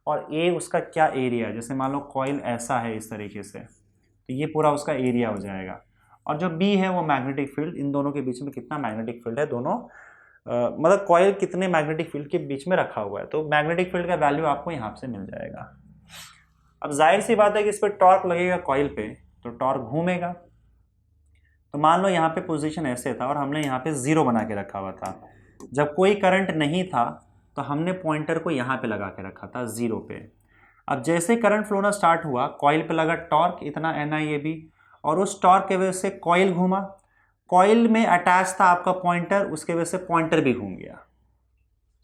और ए उसका क्या एरिया, जैसे मान लो कॉइल ऐसा है इस तरीके से, तो ये पूरा उसका एरिया हो जाएगा। और जो बी है वो मैग्नेटिक फील्ड, इन दोनों के बीच में कितना मैग्नेटिक फील्ड है, दोनों मतलब कॉइल कितने मैग्नेटिक फील्ड के बीच में रखा हुआ है, तो मैग्नेटिक फील्ड का वैल्यू आपको यहाँ से मिल जाएगा। अब जाहिर सी बात है कि इस पर टॉर्क लगेगा कॉइल पे, तो टॉर्क घूमेगा। तो मान लो यहाँ पे पोजीशन ऐसे था और हमने यहाँ पे 0 बना के रखा हुआ था, जब कोई करंट नहीं था तो हमने पॉइंटर को यहाँ पे लगा के रखा था 0 पे। अब जैसे करंट फ्लो होना स्टार्ट हुआ, कॉइल पे लगा टॉर्क इतना NIAB, और उस टॉर्क के वजह से कॉइल घूमा, कॉइल में अटैच था आपका पॉइंटर, उसके वजह से पॉइंटर भी घूम गया,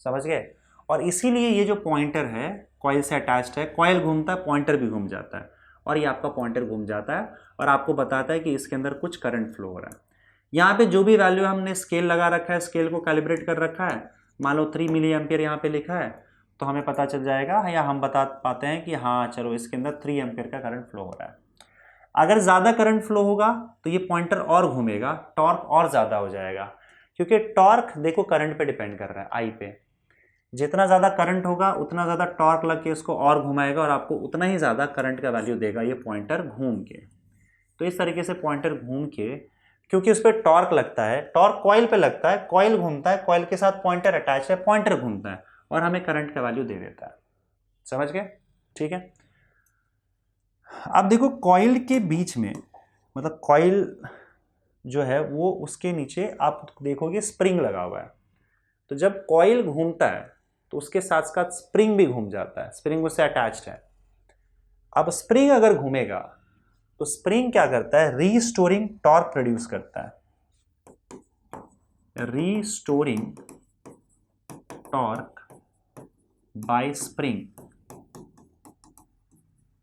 समझ गए। और इसीलिए ये जो पॉइंटर है कॉइल से अटैच्ड है, कॉइल घूमता है पॉइंटर भी घूम जाता है, और ये आपका पॉइंटर घूम जाता है और आपको बताता है कि इसके अंदर कुछ करंट फ्लो हो रहा है। यहाँ पे जो भी वैल्यू हमने स्केल लगा रखा है, स्केल को कैलिब्रेट कर रखा है, मान लो 3 मिली एम्पियर यहाँ पे लिखा है, तो हमें पता चल जाएगा या हम बता पाते हैं कि हाँ चलो इसके अंदर 3 एम्पियर का करंट फ्लो हो रहा है। अगर ज़्यादा करंट फ्लो होगा तो ये पॉइंटर और घूमेगा, टॉर्क और ज़्यादा हो जाएगा, क्योंकि टॉर्क देखो करंट पे डिपेंड कर रहा है, आई पे। जितना ज़्यादा करंट होगा उतना ज़्यादा टॉर्क लग के उसको और घुमाएगा और आपको उतना ही ज़्यादा करंट का वैल्यू देगा ये पॉइंटर घूम के। तो इस तरीके से पॉइंटर घूम के, क्योंकि उस पर टॉर्क लगता है, टॉर्क कॉइल पे लगता है, कॉइल घूमता है, कॉइल के साथ पॉइंटर अटैच है, पॉइंटर घूमता है और हमें करंट का वैल्यू दे देता है। समझ गए? ठीक है। अब देखो कॉइल के बीच में, मतलब कॉइल जो है वो उसके नीचे आप देखोगे स्प्रिंग लगा हुआ है। तो जब कॉइल घूमता है तो उसके साथ साथ स्प्रिंग भी घूम जाता है, स्प्रिंग उससे अटैच्ड है। अब स्प्रिंग अगर घूमेगा तो स्प्रिंग क्या करता है, रीस्टोरिंग टॉर्क प्रोड्यूस करता है, रीस्टोरिंग टॉर्क बाय स्प्रिंग।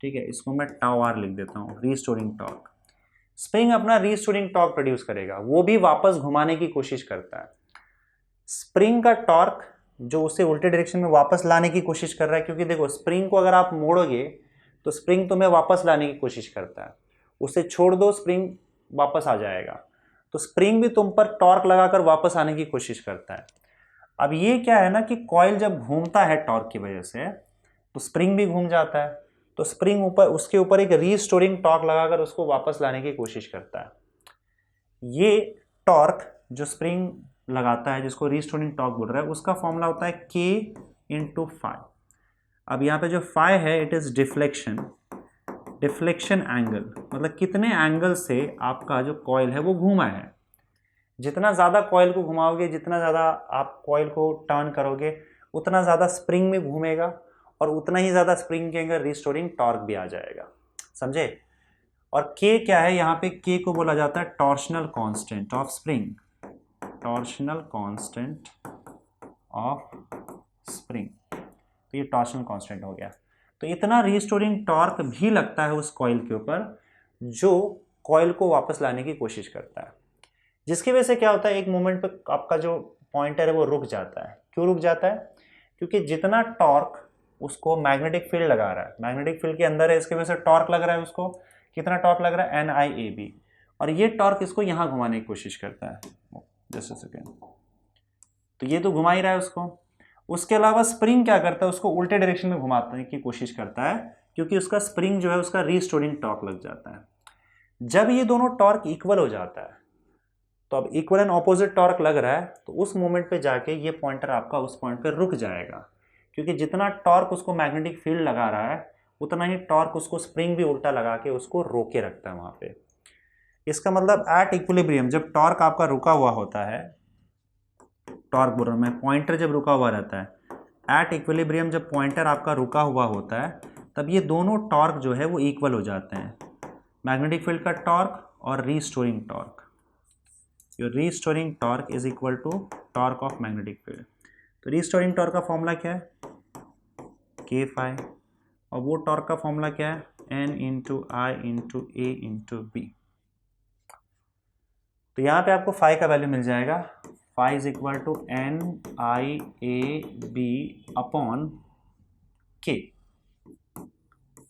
ठीक है, इसको मैं टाउ आर लिख देता हूं, रीस्टोरिंग टॉर्क। स्प्रिंग अपना रीस्टोरिंग टॉर्क प्रोड्यूस करेगा, वो भी वापस घुमाने की कोशिश करता है। स्प्रिंग का टॉर्क जो उसे उल्टे डायरेक्शन में वापस लाने की कोशिश कर रहा है, क्योंकि देखो स्प्रिंग को अगर आप मोड़ोगे तो स्प्रिंग तुम्हें वापस लाने की कोशिश करता है, उसे छोड़ दो स्प्रिंग वापस आ जाएगा। तो स्प्रिंग भी तुम पर टॉर्क लगाकर वापस आने की कोशिश करता है। अब ये क्या है ना कि कॉइल जब घूमता है टॉर्क की वजह से तो स्प्रिंग भी घूम जाता है, तो स्प्रिंग ऊपर उसके ऊपर एक रीस्टोरिंग टॉर्क लगाकर उसको वापस लाने की कोशिश करता है। ये टॉर्क जो स्प्रिंग लगाता है, जिसको रीस्टोरिंग टॉर्क बोल रहा है, उसका फॉर्मूला होता है K इंटू फाई। अब यहाँ पे जो फाई है it is deflection, deflection angle, मतलब कितने एंगल से आपका जो कॉइल है वो घूमा है। जितना ज़्यादा कॉइल को घुमाओगे, जितना ज़्यादा आप कॉइल को टर्न करोगे, उतना ज़्यादा स्प्रिंग में घूमेगा और उतना ही ज़्यादा स्प्रिंग के अंदर रिस्टोरिंग टॉर्क भी आ जाएगा। समझे? और K क्या है, यहाँ पे K को बोला जाता है torsional constant of spring, torsional constant of spring. तो ये टॉर्शनल कांस्टेंट हो गया। तो इतना रिस्टोरिंग टॉर्क भी लगता है उस कॉइल के ऊपर जो कॉइल को वापस लाने की कोशिश करता है, जिसकी वजह से क्या होता है, एक मोमेंट पे आपका जो पॉइंटर है वो रुक जाता है। क्यों रुक जाता है? क्योंकि जितना टॉर्क उसको मैग्नेटिक फील्ड लगा रहा है, मैग्नेटिक फील्ड के अंदर है, इसकी वजह से टॉर्क लग रहा है उसको। कितना टॉर्क लग रहा है? NIAB। और ये टॉर्क इसको यहाँ घुमाने की कोशिश करता है। जस्ट अ सेकेंड, तो ये तो घुमा ही रहा है उसको। उसके अलावा स्प्रिंग क्या करता है, उसको उल्टे डायरेक्शन में घुमाने की कोशिश करता है, क्योंकि उसका स्प्रिंग जो है उसका रीस्टोरिंग टॉर्क लग जाता है। जब ये दोनों टॉर्क इक्वल हो जाता है, तो अब इक्वल एंड ऑपोजिट टॉर्क लग रहा है, तो उस मोमेंट पे जाके ये पॉइंटर आपका उस पॉइंट पे रुक जाएगा, क्योंकि जितना टॉर्क उसको मैग्नेटिक फील्ड लगा रहा है उतना ही टॉर्क उसको स्प्रिंग भी उल्टा लगा के उसको रोके रखता है वहां पे। इसका मतलब एट इक्विलिब्रियम जब टॉर्क आपका रुका हुआ होता है, टॉर्क बोल रहा हूं मैं, पॉइंटर जब रुका हुआ रहता है, एट इक्विलिब्रियम जब पॉइंटर आपका रुका हुआ होता है, तब ये दोनों टॉर्क जो है वो इक्वल हो जाते हैं, मैग्नेटिक फील्ड का टॉर्क और restoring torque. Your restoring torque is equal to torque of magnetic field. तो रीस्टोरिंग टॉर्क का फॉर्मूला क्या है? K phi. और वो टॉर्क का फॉर्मूला क्या है? N into I into A into B. तो यहाँ पे आपको फाई का वैल्यू मिल जाएगा, phi is equal to NIAB upon K।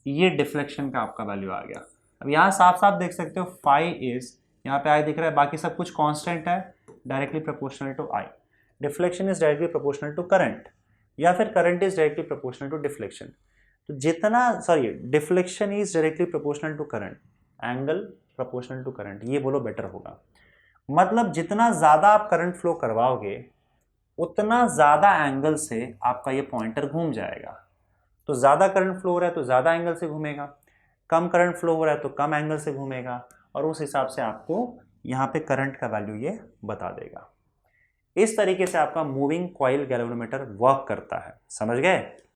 ये डिफ्लेक्शन का आपका वैल्यू आ गया। अब यहाँ साफ साफ देख सकते हो फाई इज, यहाँ पे आई दिख रहा है, बाकी सब कुछ कांस्टेंट है, directly proportional to I. Deflection is directly proportional to current, या फिर current is directly proportional to deflection. तो जितना deflection is directly proportional to current, angle proportional to current, ये बोलो बेटर होगा। मतलब जितना ज़्यादा आप करंट फ्लो करवाओगे उतना ज़्यादा एंगल से आपका ये पॉइंटर घूम जाएगा। तो ज़्यादा करंट फ्लो हो रहा है तो ज़्यादा एंगल से घूमेगा, कम करंट फ्लो हो रहा है तो कम एंगल से घूमेगा, और उस हिसाब से आपको यहाँ पे करंट का वैल्यू ये बता देगा। इस तरीके से आपका मूविंग कॉइल गैल्वेनोमीटर वर्क करता है। समझ गए?